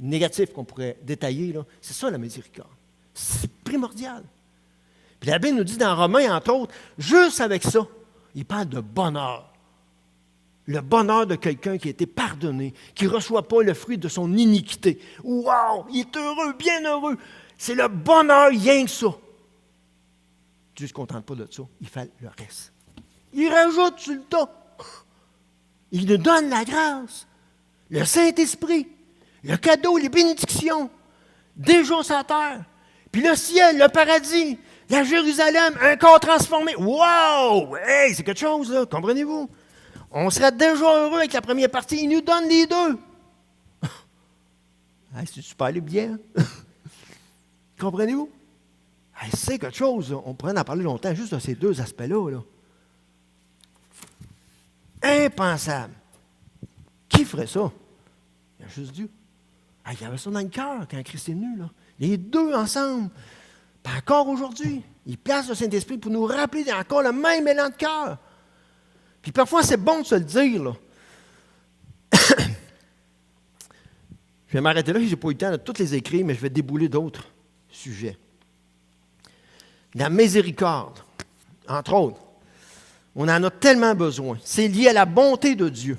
négatif qu'on pourrait détailler, là, c'est ça la miséricorde. C'est primordial. Puis la Bible nous dit dans Romains, entre autres, juste avec ça, il parle de bonheur. Le bonheur de quelqu'un qui a été pardonné, qui ne reçoit pas le fruit de son iniquité. Wow! Il est heureux, bien heureux. C'est le bonheur, rien que ça. Dieu ne se contente pas de ça, il fait le reste. Il rajoute sur le tas. Il nous donne la grâce, le Saint-Esprit, le cadeau, les bénédictions, déjà sur la terre. Puis le ciel, le paradis, la Jérusalem, un corps transformé. Wow! Hey, c'est quelque chose, là, comprenez-vous? On serait déjà heureux avec la première partie. Il nous donne les deux. Hey, c'est super les bien. Comprenez-vous? Hey, c'est quelque chose, là. On pourrait en parler longtemps juste de ces deux aspects-là. Là. Impensable. Qui ferait ça? Il y a juste Dieu. Ah, il y avait ça dans le cœur quand Christ est venu. Là. Les deux ensemble. Puis encore aujourd'hui, il place le Saint-Esprit pour nous rappeler qu'il y a encore le même élan de cœur. Puis parfois, c'est bon de se le dire. Là. Je vais m'arrêter là, je n'ai pas eu le temps de tous les écrire, mais je vais débouler d'autres sujets. La miséricorde, entre autres. On en a tellement besoin. C'est lié à la bonté de Dieu.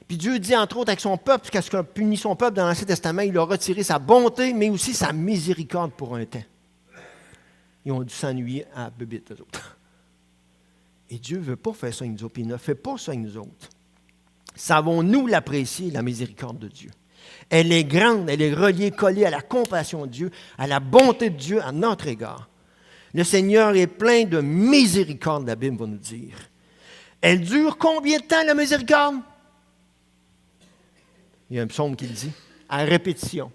Puis Dieu dit, entre autres, avec son peuple, quand il a puni son peuple dans l'Ancien Testament, il a retiré sa bonté, mais aussi sa miséricorde pour un temps. Ils ont dû s'ennuyer à bébite, eux autres. Et Dieu ne veut pas faire ça avec nous autres, puis il ne fait pas ça avec nous autres. Savons-nous l'apprécier, la miséricorde de Dieu? Elle est grande, elle est reliée, collée à la compassion de Dieu, à la bonté de Dieu à notre égard. Le Seigneur est plein de miséricorde, la Bible va nous dire. Elle dure combien de temps, la miséricorde? Il y a un psaume qui le dit, à répétition.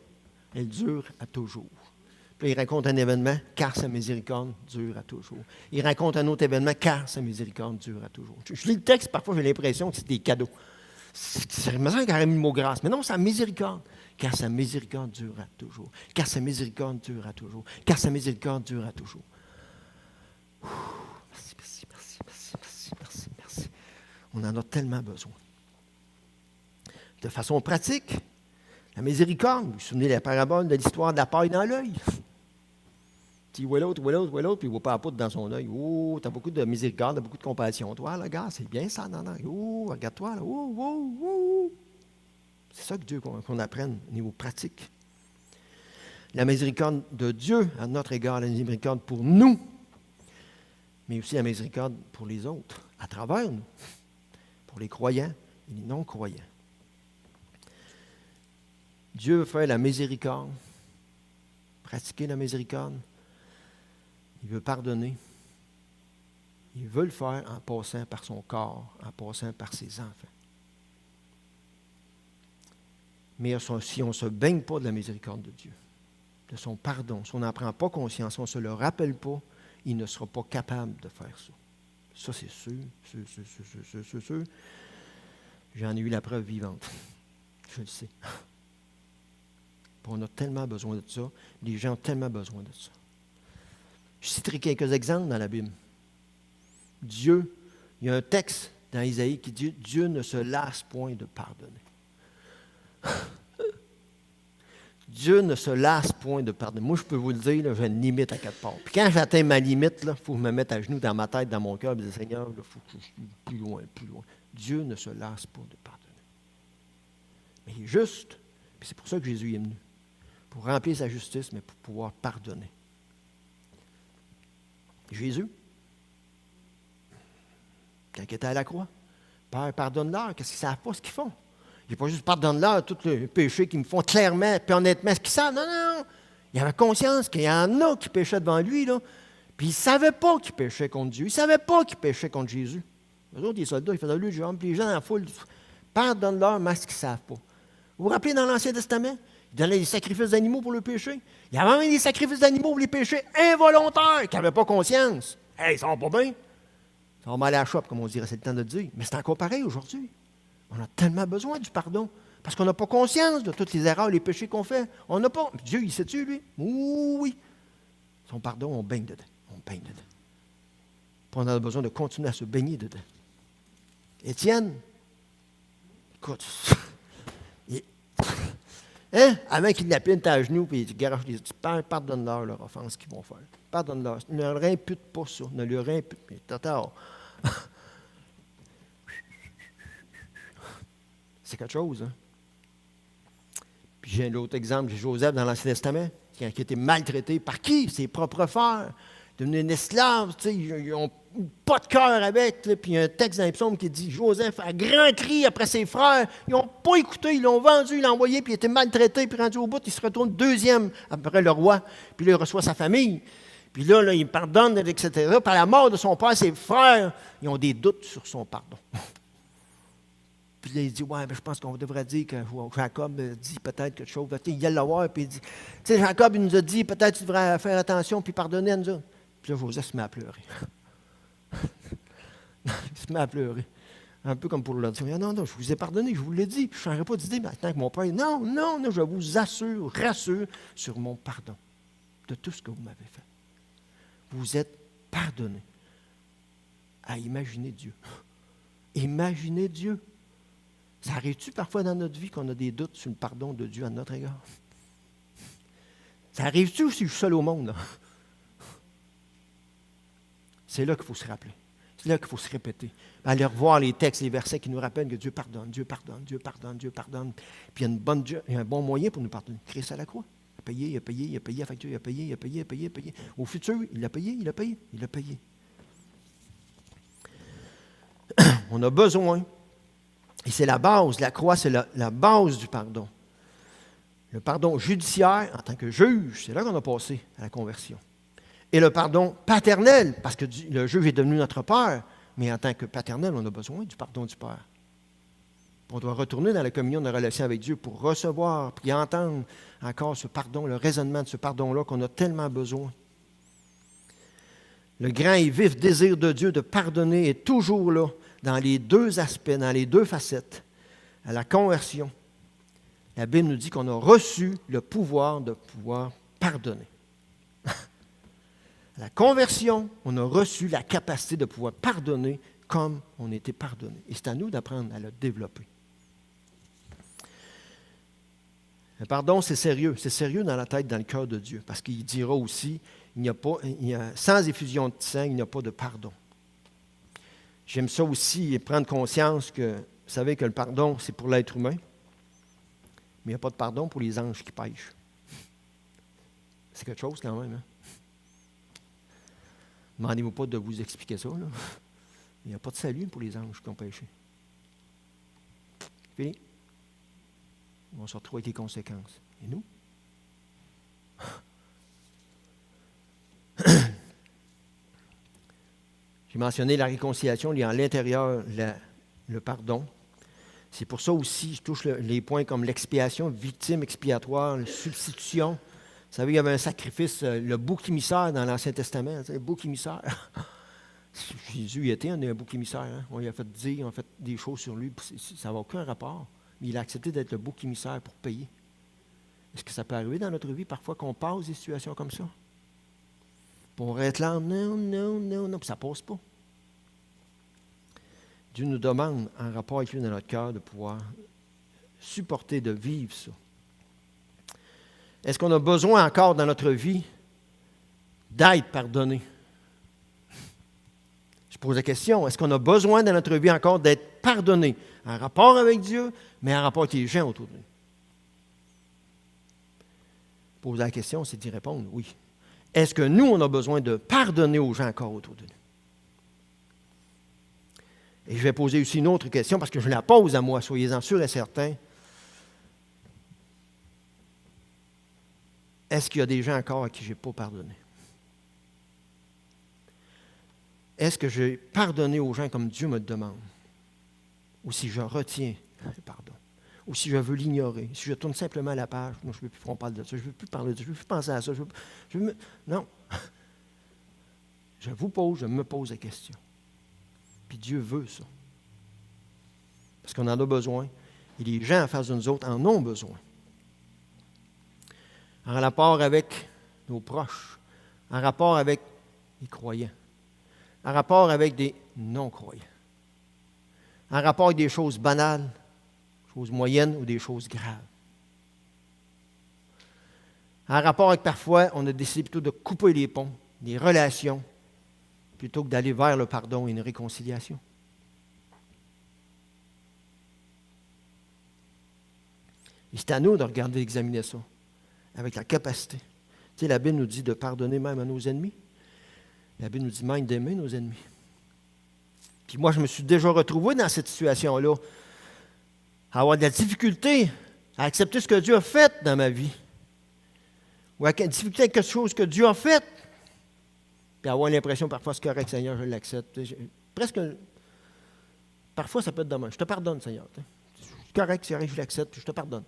Elle dure à toujours. Puis il raconte un événement, car sa miséricorde dure à toujours. Il raconte un autre événement, car sa miséricorde dure à toujours. Je lis le texte, parfois j'ai l'impression que c'est des cadeaux. C'est me semble qu'il aurait mis le mot grâce. Mais non, c'est la miséricorde. Car sa miséricorde dure à toujours. Car sa miséricorde dure à toujours. Car sa miséricorde dure à toujours. Merci. On en a tellement besoin. De façon pratique, la miséricorde, vous vous souvenez de la parabole de l'histoire de la paille dans l'œil? Tu vois l'autre, puis il ne voit pas la poudre dans son œil. Oh, tu as beaucoup de miséricorde, tu as beaucoup de compassion. Toi, là, gars, c'est bien ça, non. Oh, regarde-toi, là. Oh. C'est ça que Dieu qu'on apprenne au niveau pratique. La miséricorde de Dieu à notre égard, la miséricorde pour nous, mais aussi la miséricorde pour les autres, à travers nous, pour les croyants et les non-croyants. Dieu veut faire la miséricorde, pratiquer la miséricorde. Il veut pardonner. Il veut le faire en passant par son corps, en passant par ses enfants. Mais si on ne se baigne pas de la miséricorde de Dieu, de son pardon, si on n'en prend pas conscience, si on ne se le rappelle pas, il ne sera pas capable de faire ça. Ça, c'est sûr. J'en ai eu la preuve vivante. Je le sais. Puis on a tellement besoin de ça. Les gens ont tellement besoin de ça. Je citerai quelques exemples dans la Bible. Dieu, il y a un texte dans Isaïe qui dit « Dieu ne se lasse point de pardonner. » Dieu ne se lasse point de pardonner. Moi, je peux vous le dire, là, j'ai une limite à quelque part. Puis quand j'atteins ma limite, il faut que je me mette à genoux dans ma tête, dans mon cœur, et dire « Seigneur, il faut que je sois plus loin, plus loin. » Dieu ne se lasse pas de pardonner. Mais il est juste, puis c'est pour ça que Jésus est venu. Pour remplir sa justice, mais pour pouvoir pardonner. Jésus, quand il était à la croix, Père, pardonne-leur, qu'est-ce qu'ils ne savent pas ce qu'ils font? Il n'est pas juste pardonne-leur tous les péchés qu'ils me font clairement, puis honnêtement, ce qu'ils savent. Non, non, non. Il avait conscience qu'il y en a qui péchaient devant lui, là. Puis il ne savait pas qu'ils péchaient contre Dieu. Il ne savait pas qu'ils péchaient contre Jésus. Les autres, les soldats, ils faisaient lui, genre, puis les gens dans la foule, pardonne-leur, mais ce qu'ils ne savent pas. Vous vous rappelez dans l'Ancien Testament? Il donnait des sacrifices d'animaux pour le péché. Il y avait même des sacrifices d'animaux pour les péchés involontaires qui n'avaient pas conscience. Hey, ils sont pas bien. Ils sont mal à la chope, comme on dirait, c'est le temps de le dire. Mais c'est encore pareil aujourd'hui. On a tellement besoin du pardon. Parce qu'on n'a pas conscience de toutes les erreurs, les péchés qu'on fait. On n'a pas. Dieu, il sait-tu, lui? Oui. Son pardon, on baigne dedans. On baigne dedans. Puis on a besoin de continuer à se baigner dedans. Étienne, écoute, avant qu'il lapine à genoux, puis il garoche les dit, Père, pardonne-leur leur offense qu'ils vont faire. Pardonne-leur. Ne leur impute pas ça. Ne leur impute pas. C'est quelque chose, hein? Puis j'ai un autre exemple, j'ai Joseph dans l'Ancien Testament, qui a été maltraité par qui? Ses propres frères. Devenu un esclave, tu sais, ils n'ont pas de cœur avec. Là, puis il y a un texte dans les psaumes qui dit Joseph a grand cri après ses frères. Ils n'ont pas écouté, ils l'ont vendu, ils l'ont envoyé, puis il était maltraité, puis rendu au bout, il se retourne deuxième après le roi. Puis là, il reçoit sa famille. Puis là, il pardonne, etc. Par la mort de son père, ses frères, ils ont des doutes sur son pardon. Puis là, il dit, ouais, mais je pense qu'on devrait dire que Jacob dit peut-être quelque chose. Il y a le voir, puis il dit, tu sais, Jacob, il nous a dit, peut-être tu devrais faire attention, puis pardonner à nous autres. Puis là, Joseph se met à pleurer. Il se met à pleurer. Un peu comme pour leur dire, non, je vous ai pardonné, je vous l'ai dit, puis je ne changerai pas d'idée maintenant que mon père, non, je vous rassure sur mon pardon de tout ce que vous m'avez fait. Vous êtes pardonné. À imaginer Dieu. Imaginez Dieu. Ça arrive-tu parfois dans notre vie qu'on a des doutes sur le pardon de Dieu à notre égard? Ça arrive-tu ou si je suis seul au monde? Là? C'est là qu'il faut se rappeler. C'est là qu'il faut se répéter. Aller revoir les textes, les versets qui nous rappellent que Dieu pardonne, Dieu pardonne, Dieu pardonne, Dieu pardonne. Puis il y a un bon moyen pour nous pardonner. Christ à la croix. Il a payé la facture, il a payé. Au futur, il a payé. On a besoin. Et c'est la base, la croix, c'est la base du pardon. Le pardon judiciaire, en tant que juge, c'est là qu'on a passé à la conversion. Et le pardon paternel, parce que le juge est devenu notre père, mais en tant que paternel, on a besoin du pardon du Père. On doit retourner dans la communion de la relation avec Dieu pour recevoir, puis entendre encore ce pardon, le raisonnement de ce pardon-là qu'on a tellement besoin. Le grand et vif désir de Dieu de pardonner est toujours là, dans les deux aspects, dans les deux facettes. À la conversion, la Bible nous dit qu'on a reçu le pouvoir de pouvoir pardonner. À la conversion, on a reçu la capacité de pouvoir pardonner comme on était pardonné. Et c'est à nous d'apprendre à le développer. Le pardon, c'est sérieux. C'est sérieux dans la tête, dans le cœur de Dieu. Parce qu'il dira aussi, sans effusion de sang, il n'y a pas de pardon. J'aime ça aussi, prendre conscience que, vous savez que le pardon, c'est pour l'être humain, mais il n'y a pas de pardon pour les anges qui pêchent. C'est quelque chose quand même. Hein? Demandez-vous pas de vous expliquer ça. Là. Il n'y a pas de salut pour les anges qui ont péché. Fini. On va se retrouver avec les conséquences. Et nous? J'ai mentionné la réconciliation, il y a à l'intérieur le pardon. C'est pour ça aussi, je touche les points comme l'expiation, victime expiatoire, la substitution. Vous savez, il y avait un sacrifice, le bouc émissaire dans l'Ancien Testament. Le bouc émissaire. Jésus il était un bouc émissaire. Hein? On lui a fait dire, on a fait des choses sur lui. Ça n'a aucun rapport. Mais il a accepté d'être le bouc émissaire pour payer. Est-ce que ça peut arriver dans notre vie parfois qu'on passe des situations comme ça? Puis on réclame, non, puis ça ne passe pas. Dieu nous demande, en rapport avec lui dans notre cœur, de pouvoir supporter, de vivre ça. Est-ce qu'on a besoin encore dans notre vie d'être pardonné? Je pose la question, est-ce qu'on a besoin dans notre vie encore d'être pardonné en rapport avec Dieu, mais en rapport avec les gens autour de nous? Poser la question, c'est d'y répondre, oui. Est-ce que nous, on a besoin de pardonner aux gens encore autour de nous? Et je vais poser aussi une autre question, parce que je la pose à moi, soyez-en sûrs et certains. Est-ce qu'il y a des gens encore à qui je n'ai pas pardonné? Est-ce que j'ai pardonné aux gens comme Dieu me le demande? Ou si je retiens le pardon? Ou si je veux l'ignorer? Si je tourne simplement la page, moi je ne veux plus qu'on parle de ça, je ne veux plus parler de ça, je ne veux plus penser à ça. Non. Je me pose la question. Puis Dieu veut ça. Parce qu'on en a besoin. Et les gens en face de nous autres en ont besoin. En rapport avec nos proches, en rapport avec les croyants, en rapport avec des non-croyants, en rapport avec des choses banales, choses moyennes ou des choses graves. En rapport avec parfois, on a décidé plutôt de couper les ponts, des relations, plutôt que d'aller vers le pardon et une réconciliation. Et c'est à nous de regarder, d'examiner ça, avec la capacité. Tu sais, la Bible nous dit de pardonner même à nos ennemis. La Bible nous dit même d'aimer nos ennemis. Puis moi, je me suis déjà retrouvé dans cette situation-là, à avoir de la difficulté à accepter ce que Dieu a fait dans ma vie, ou à la difficulté avec quelque chose que Dieu a fait, puis avoir l'impression parfois, c'est correct, Seigneur, je l'accepte. Parfois, ça peut être dommage. Je te pardonne, Seigneur. C'est correct, je l'accepte, puis je te pardonne.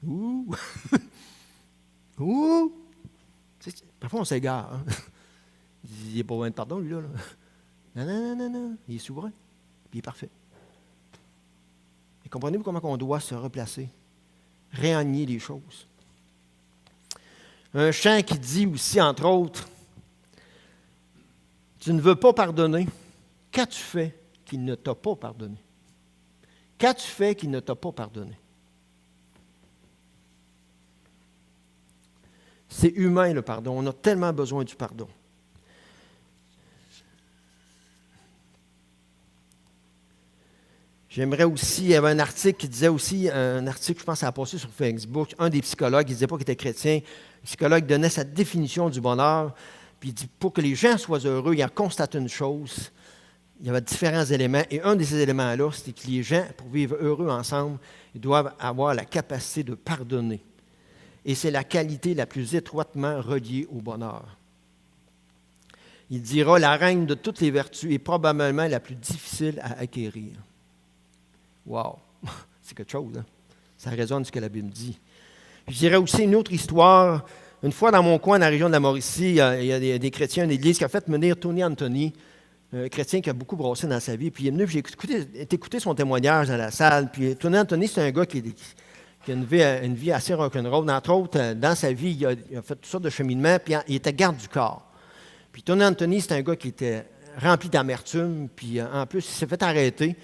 Ouh! Ouh! Parfois, on s'égare. Hein? Il n'est pas besoin de pardon, lui, là. Non. Il est souverain, puis il est parfait. Et comprenez-vous comment on doit se replacer, réaligner les choses. Un chant qui dit aussi, entre autres, « Tu ne veux pas pardonner. Qu'as-tu fait qu'il ne t'a pas pardonné? Qu'as-tu fait qu'il ne t'a pas pardonné? » C'est humain, le pardon. On a tellement besoin du pardon. J'aimerais aussi, il y avait un article qui disait aussi, un article, je pense, ça a passé sur Facebook, un des psychologues, il ne disait pas qu'il était chrétien, le psychologue donnait sa définition du bonheur, puis il dit, pour que les gens soient heureux, il a constaté une chose, il y avait différents éléments, et un de ces éléments-là, c'était que les gens, pour vivre heureux ensemble, ils doivent avoir la capacité de pardonner. Et c'est la qualité la plus étroitement reliée au bonheur. Il dira, la reine de toutes les vertus est probablement la plus difficile à acquérir. Wow! C'est quelque chose, hein? Ça résonne ce que la Bible dit. Je dirais aussi une autre histoire. Une fois dans mon coin, dans la région de la Mauricie, il y a des chrétiens, une église qui a fait venir Tony Anthony, un chrétien qui a beaucoup brossé dans sa vie. Puis il est venu, j'ai écouté son témoignage dans la salle. Puis Tony Anthony, c'est un gars qui a une vie assez rock'n'roll. Entre autres, dans sa vie, il a fait toutes sortes de cheminements, puis il était garde du corps. Puis Tony Anthony, c'est un gars qui était rempli d'amertume, puis en plus, il s'est fait arrêter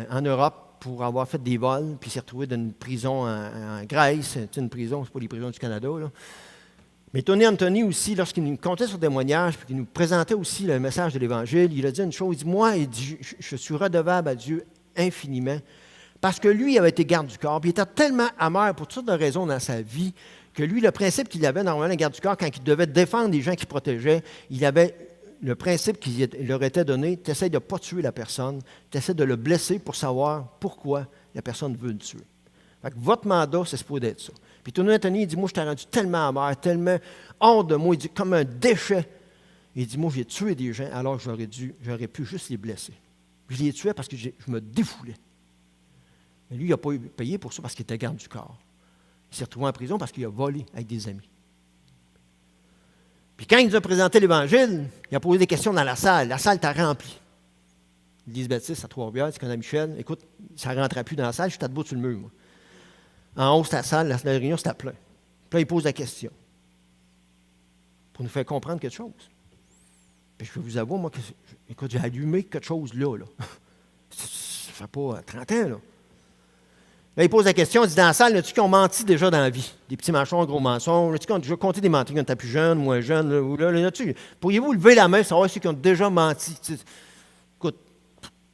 en Europe pour avoir fait des vols, puis il s'est retrouvé dans une prison en Grèce. C'est une prison, c'est pas les prisons du Canada, là. Mais Tony Anthony aussi, lorsqu'il nous contait son témoignage, puis qu'il nous présentait aussi le message de l'Évangile, il a dit une chose, il dit, moi, je suis redevable à Dieu infiniment, parce que lui, il avait été garde du corps, puis il était tellement amer pour toutes sortes de raisons dans sa vie, que lui, le principe qu'il avait normalement, la garde du corps, quand il devait défendre les gens qu'il protégeait, il avait le principe qui leur était donné, tu essaies de ne pas tuer la personne, tu essaies de le blesser pour savoir pourquoi la personne veut le tuer. Fait que votre mandat, c'est supposé d'être ça. Puis Tony Anthony, il dit, moi, je t'ai rendu tellement amer, tellement hors de moi, il dit, comme un déchet. Il dit, moi, j'ai tué des gens, alors que j'aurais pu juste les blesser. Puis je les tuais parce que je me défoulais. Mais lui, il n'a pas payé pour ça parce qu'il était garde du corps. Il s'est retrouvé en prison parce qu'il a volé avec des amis. Puis quand il nous a présenté l'Évangile, il a posé des questions dans la salle. La salle était remplie. L'Église baptiste à Trois-Rivières, tu connais Michel. Écoute, ça ne rentrait plus dans la salle, j'étais debout sur le mur, moi. En haut, c'était la salle, la réunion, c'était plein. Puis là, il pose la question pour nous faire comprendre quelque chose. Puis je peux vous avouer, moi, écoute, j'ai allumé quelque chose là. Ça fait pas 30 ans, là. Là, il pose la question, il dit dans la salle, là-tu qui ont menti déjà dans la vie? Des petits mensonges, gros mensonges, là-tu qui ont déjà compté des menteries quand tu étais plus jeune, moins jeune, là, ou là, pourriez-vous lever la main, savoir ceux qui ont déjà menti? Écoute,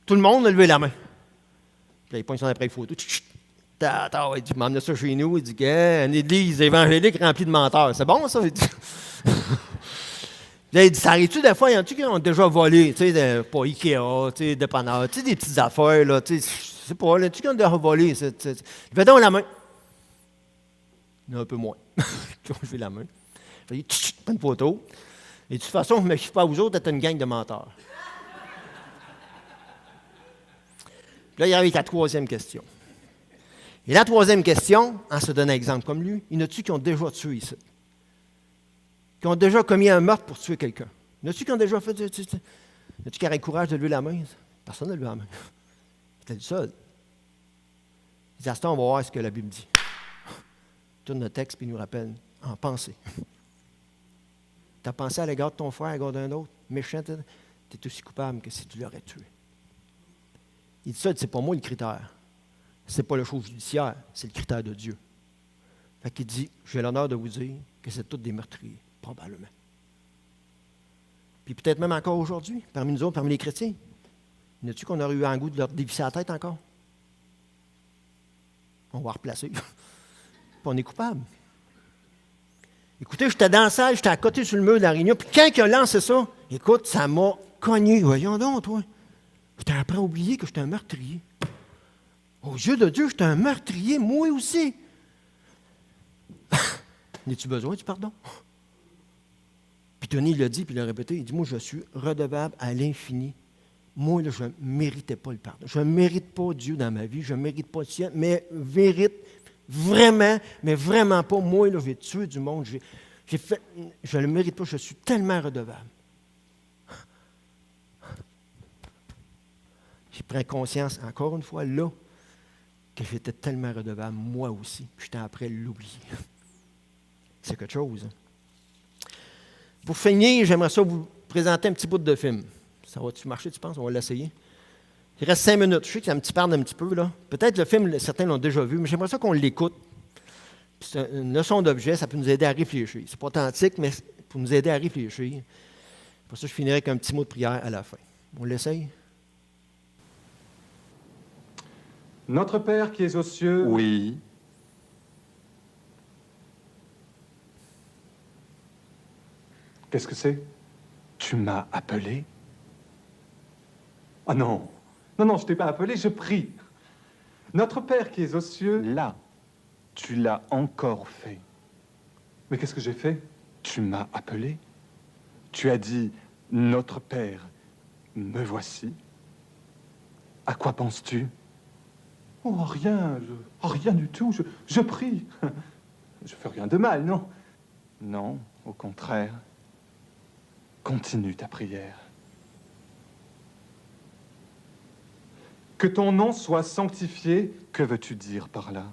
tout le monde a levé la main. Puis là, il pointe son appareil photo. Il dit, m'emmenez ça chez nous. Il dit, une église évangélique remplie de menteurs. C'est bon, ça? Il dit, là, il dit, ça arrive-tu des fois, il y en a-tu qui ont déjà volé, tu sais, pas Ikea, tu sais, dépanneur, tu sais, des petites affaires, là, tu sais, je sais pas, là, tu qui ont déjà volé, levez donc la main. Il y en a un peu moins. Qui ont levé la main. Il dit, prends une photo. Et de toute façon, je ne me fie pas à vous autres, d'être une gang de menteurs. Puis là, il arrive avec la troisième question. Et la troisième question, en se donnant un exemple comme lui, il y en a-tu qui ont déjà tué ici? Qui ont déjà commis un meurtre pour tuer quelqu'un? Il y en a-tu qui ont déjà fait... Il y en a-tu qui auraient le courage de lever la main? Personne n'a levé la main. C'était le seul. Il dit, à ce temps, on va voir ce que la Bible dit. Il tourne le texte et il nous rappelle, en pensée. Tu as pensé à l'égard de ton frère, à l'égard d'un autre, méchant, tu es aussi coupable que si tu l'aurais tué. Il dit ça, c'est pas moi le critère. Ce n'est pas le chose judiciaire, c'est le critère de Dieu. Fait qu'il dit, j'ai l'honneur de vous dire que c'est tous des meurtriers, probablement. Puis peut-être même encore aujourd'hui, parmi nous autres, parmi les chrétiens, y en a-tu qu'on aurait eu un goût de leur dévisser la tête encore? On va replacer. Puis on est coupable. Écoutez, j'étais dans la salle, j'étais à côté sur le mur de la réunion, puis quand il a lancé ça, écoute, ça m'a cogné. Voyons donc, toi. J'étais après oublié que j'étais un meurtrier. Aux yeux de Dieu, j'étais un meurtrier, moi aussi. N'as-tu besoin du pardon? Puis Tony l'a dit, puis il l'a répété, il dit, moi, je suis redevable à l'infini. Moi, là, je ne méritais pas le pardon. Je ne mérite pas Dieu dans ma vie, je ne mérite pas le ciel, mais mérite vraiment, mais vraiment pas. Moi, là, j'ai tué du monde, j'ai fait, je ne le mérite pas, je suis tellement redevable. J'ai pris conscience, encore une fois, là, que j'étais tellement redevable, moi aussi, puis j'étais après l'oublier. C'est quelque chose. Hein? Pour finir, j'aimerais ça vous présenter un petit bout de film. Ça va-tu marcher, tu penses? On va l'essayer. Il reste 5 minutes. Je sais que ça me parle un petit peu, là. Peut-être le film, certains l'ont déjà vu, mais j'aimerais ça qu'on l'écoute. C'est une leçon d'objet, ça peut nous aider à réfléchir. C'est pas authentique, mais pour nous aider à réfléchir. Pour ça, je finirai avec un petit mot de prière à la fin. On l'essaye? Notre Père qui es aux cieux... Oui. Qu'est-ce que c'est? Tu m'as appelé? Ah non, non, je ne t'ai pas appelé, je prie. Notre Père qui es aux cieux... Là, tu l'as encore fait. Mais qu'est-ce que j'ai fait? Tu m'as appelé? Tu as dit, notre Père, me voici. À quoi penses-tu? Oh, rien, rien du tout, je prie. Je fais rien de mal, non? Non, au contraire. Continue ta prière. Que ton nom soit sanctifié. Que veux-tu dire par là?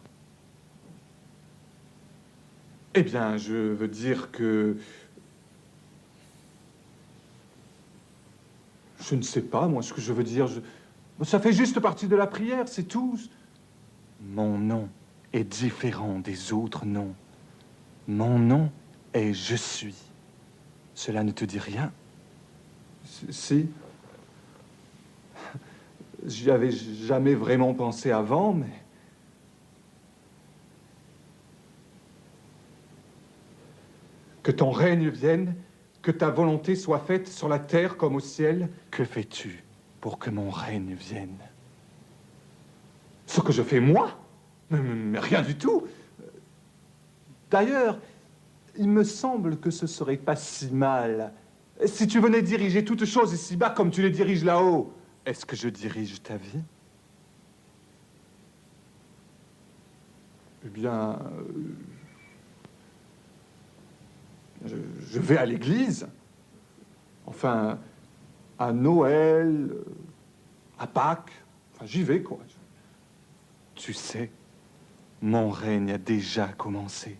Eh bien, je veux dire que... Je ne sais pas, moi, ce que je veux dire. Ça fait juste partie de la prière, c'est tout. Mon nom est différent des autres noms. Mon nom est Je suis. Cela ne te dit rien? Si. J'y avais jamais vraiment pensé avant, mais... Que ton règne vienne, que ta volonté soit faite sur la terre comme au ciel. Que fais-tu pour que mon règne vienne? Ce que je fais moi? Mais rien du tout. D'ailleurs, il me semble que ce serait pas si mal si tu venais diriger toutes choses ici-bas comme tu les diriges là-haut. Est-ce que je dirige ta vie? Eh bien, Je vais à l'église. Enfin, à Noël, à Pâques. Enfin, j'y vais, quoi. Tu sais, mon règne a déjà commencé.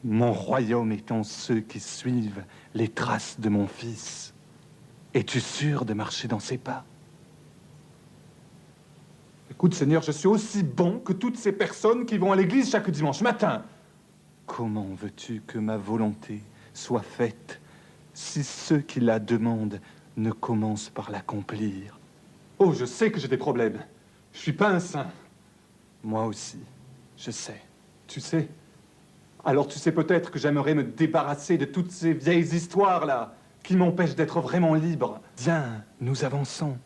Mon royaume étant ceux qui suivent les traces de mon fils. Es-tu sûr de marcher dans ses pas? Écoute, Seigneur, je suis aussi bon que toutes ces personnes qui vont à l'église chaque dimanche matin. Comment veux-tu que ma volonté soit faite si ceux qui la demandent ne commencent par l'accomplir? Oh, je sais que j'ai des problèmes. Je suis pas un saint. Moi aussi, je sais. Tu sais. Alors tu sais peut-être que j'aimerais me débarrasser de toutes ces vieilles histoires-là qui m'empêchent d'être vraiment libre. Viens, nous avançons.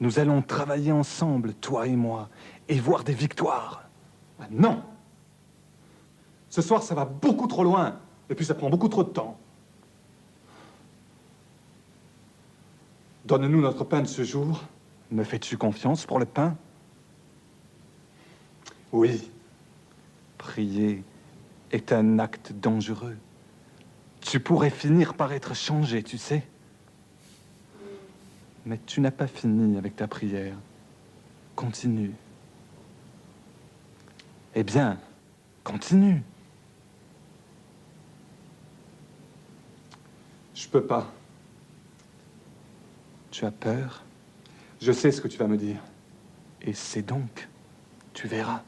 Nous allons travailler ensemble, toi et moi, et voir des victoires. Ah non! Ce soir, ça va beaucoup trop loin. Et puis ça prend beaucoup trop de temps. Donne-nous notre pain de ce jour. Me fais-tu confiance pour le pain? Oui. Prier est un acte dangereux. Tu pourrais finir par être changé, tu sais. Mais tu n'as pas fini avec ta prière. Continue. Eh bien, continue. Je peux pas. Tu as peur, Je sais ce que tu vas me dire. et c'est donc. Tu verras.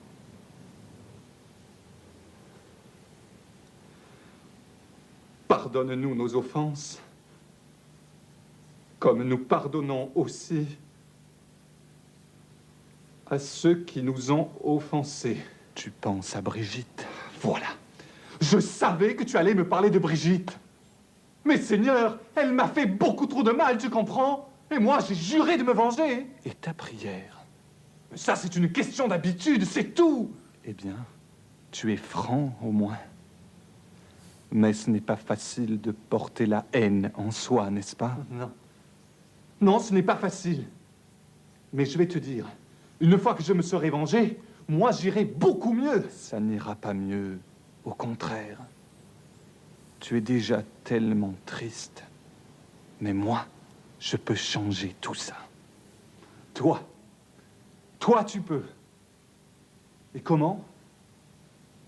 Pardonne-nous nos offenses, comme nous pardonnons aussi à ceux qui nous ont offensés. Tu penses à Brigitte. Voilà. Je savais que tu allais me parler de Brigitte. Mais Seigneur, elle m'a fait beaucoup trop de mal, tu comprends? Et moi, j'ai juré de me venger. Et ta prière? Mais ça, c'est une question d'habitude, c'est tout. Eh bien, tu es franc au moins. Mais ce n'est pas facile de porter la haine en soi, n'est-ce pas? Non. Non, ce n'est pas facile. Mais je vais te dire, une fois que je me serai vengé, moi, j'irai beaucoup mieux. Ça n'ira pas mieux. Au contraire. Tu es déjà tellement triste. Mais moi, je peux changer tout ça. Toi, tu peux. Et comment?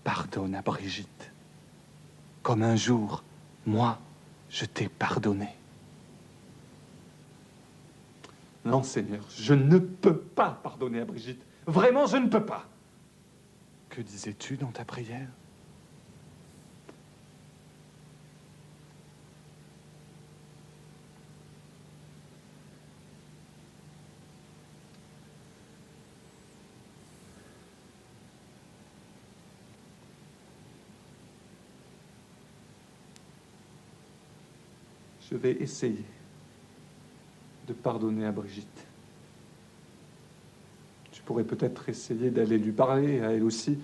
Pardonne à Brigitte. Comme un jour, moi, je t'ai pardonné. Non, Seigneur, je ne peux pas pardonner à Brigitte. Vraiment, je ne peux pas. Que disais-tu dans ta prière? Je vais essayer de pardonner à Brigitte. Tu pourrais peut-être essayer d'aller lui parler à elle aussi.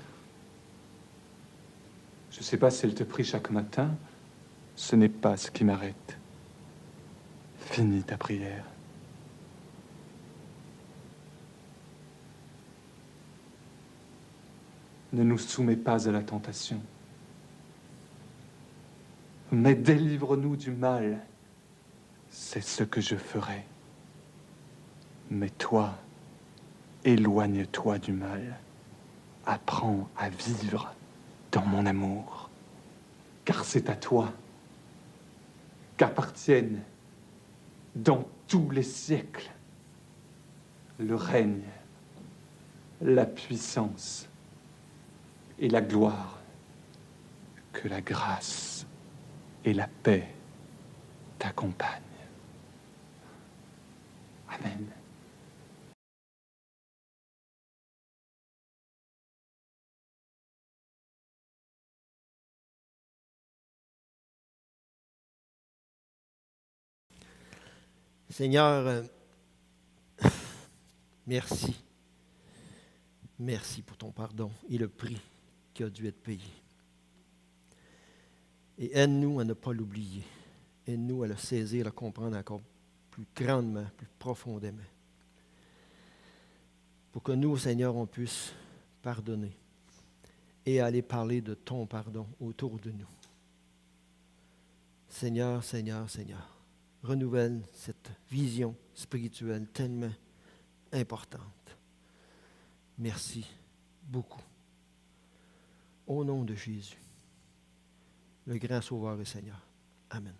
Je ne sais pas si elle te prie chaque matin. Ce n'est pas ce qui m'arrête. Finis ta prière. Ne nous soumets pas à la tentation, mais délivre-nous du mal. C'est ce que je ferai. Mais toi, éloigne-toi du mal. Apprends à vivre dans mon amour. Car c'est à toi qu'appartiennent, dans tous les siècles, le règne, la puissance et la gloire. Que la grâce et la paix t'accompagnent. Amen. Seigneur, merci. Merci pour ton pardon et le prix qui a dû être payé. Et aide-nous à ne pas l'oublier. Aide-nous à le saisir, à le comprendre encore plus grandement, plus profondément. Pour que nous, Seigneur, on puisse pardonner et aller parler de ton pardon autour de nous. Seigneur, Seigneur, Seigneur, renouvelle cette vision spirituelle tellement importante. Merci beaucoup. Au nom de Jésus, le grand Sauveur et Seigneur. Amen.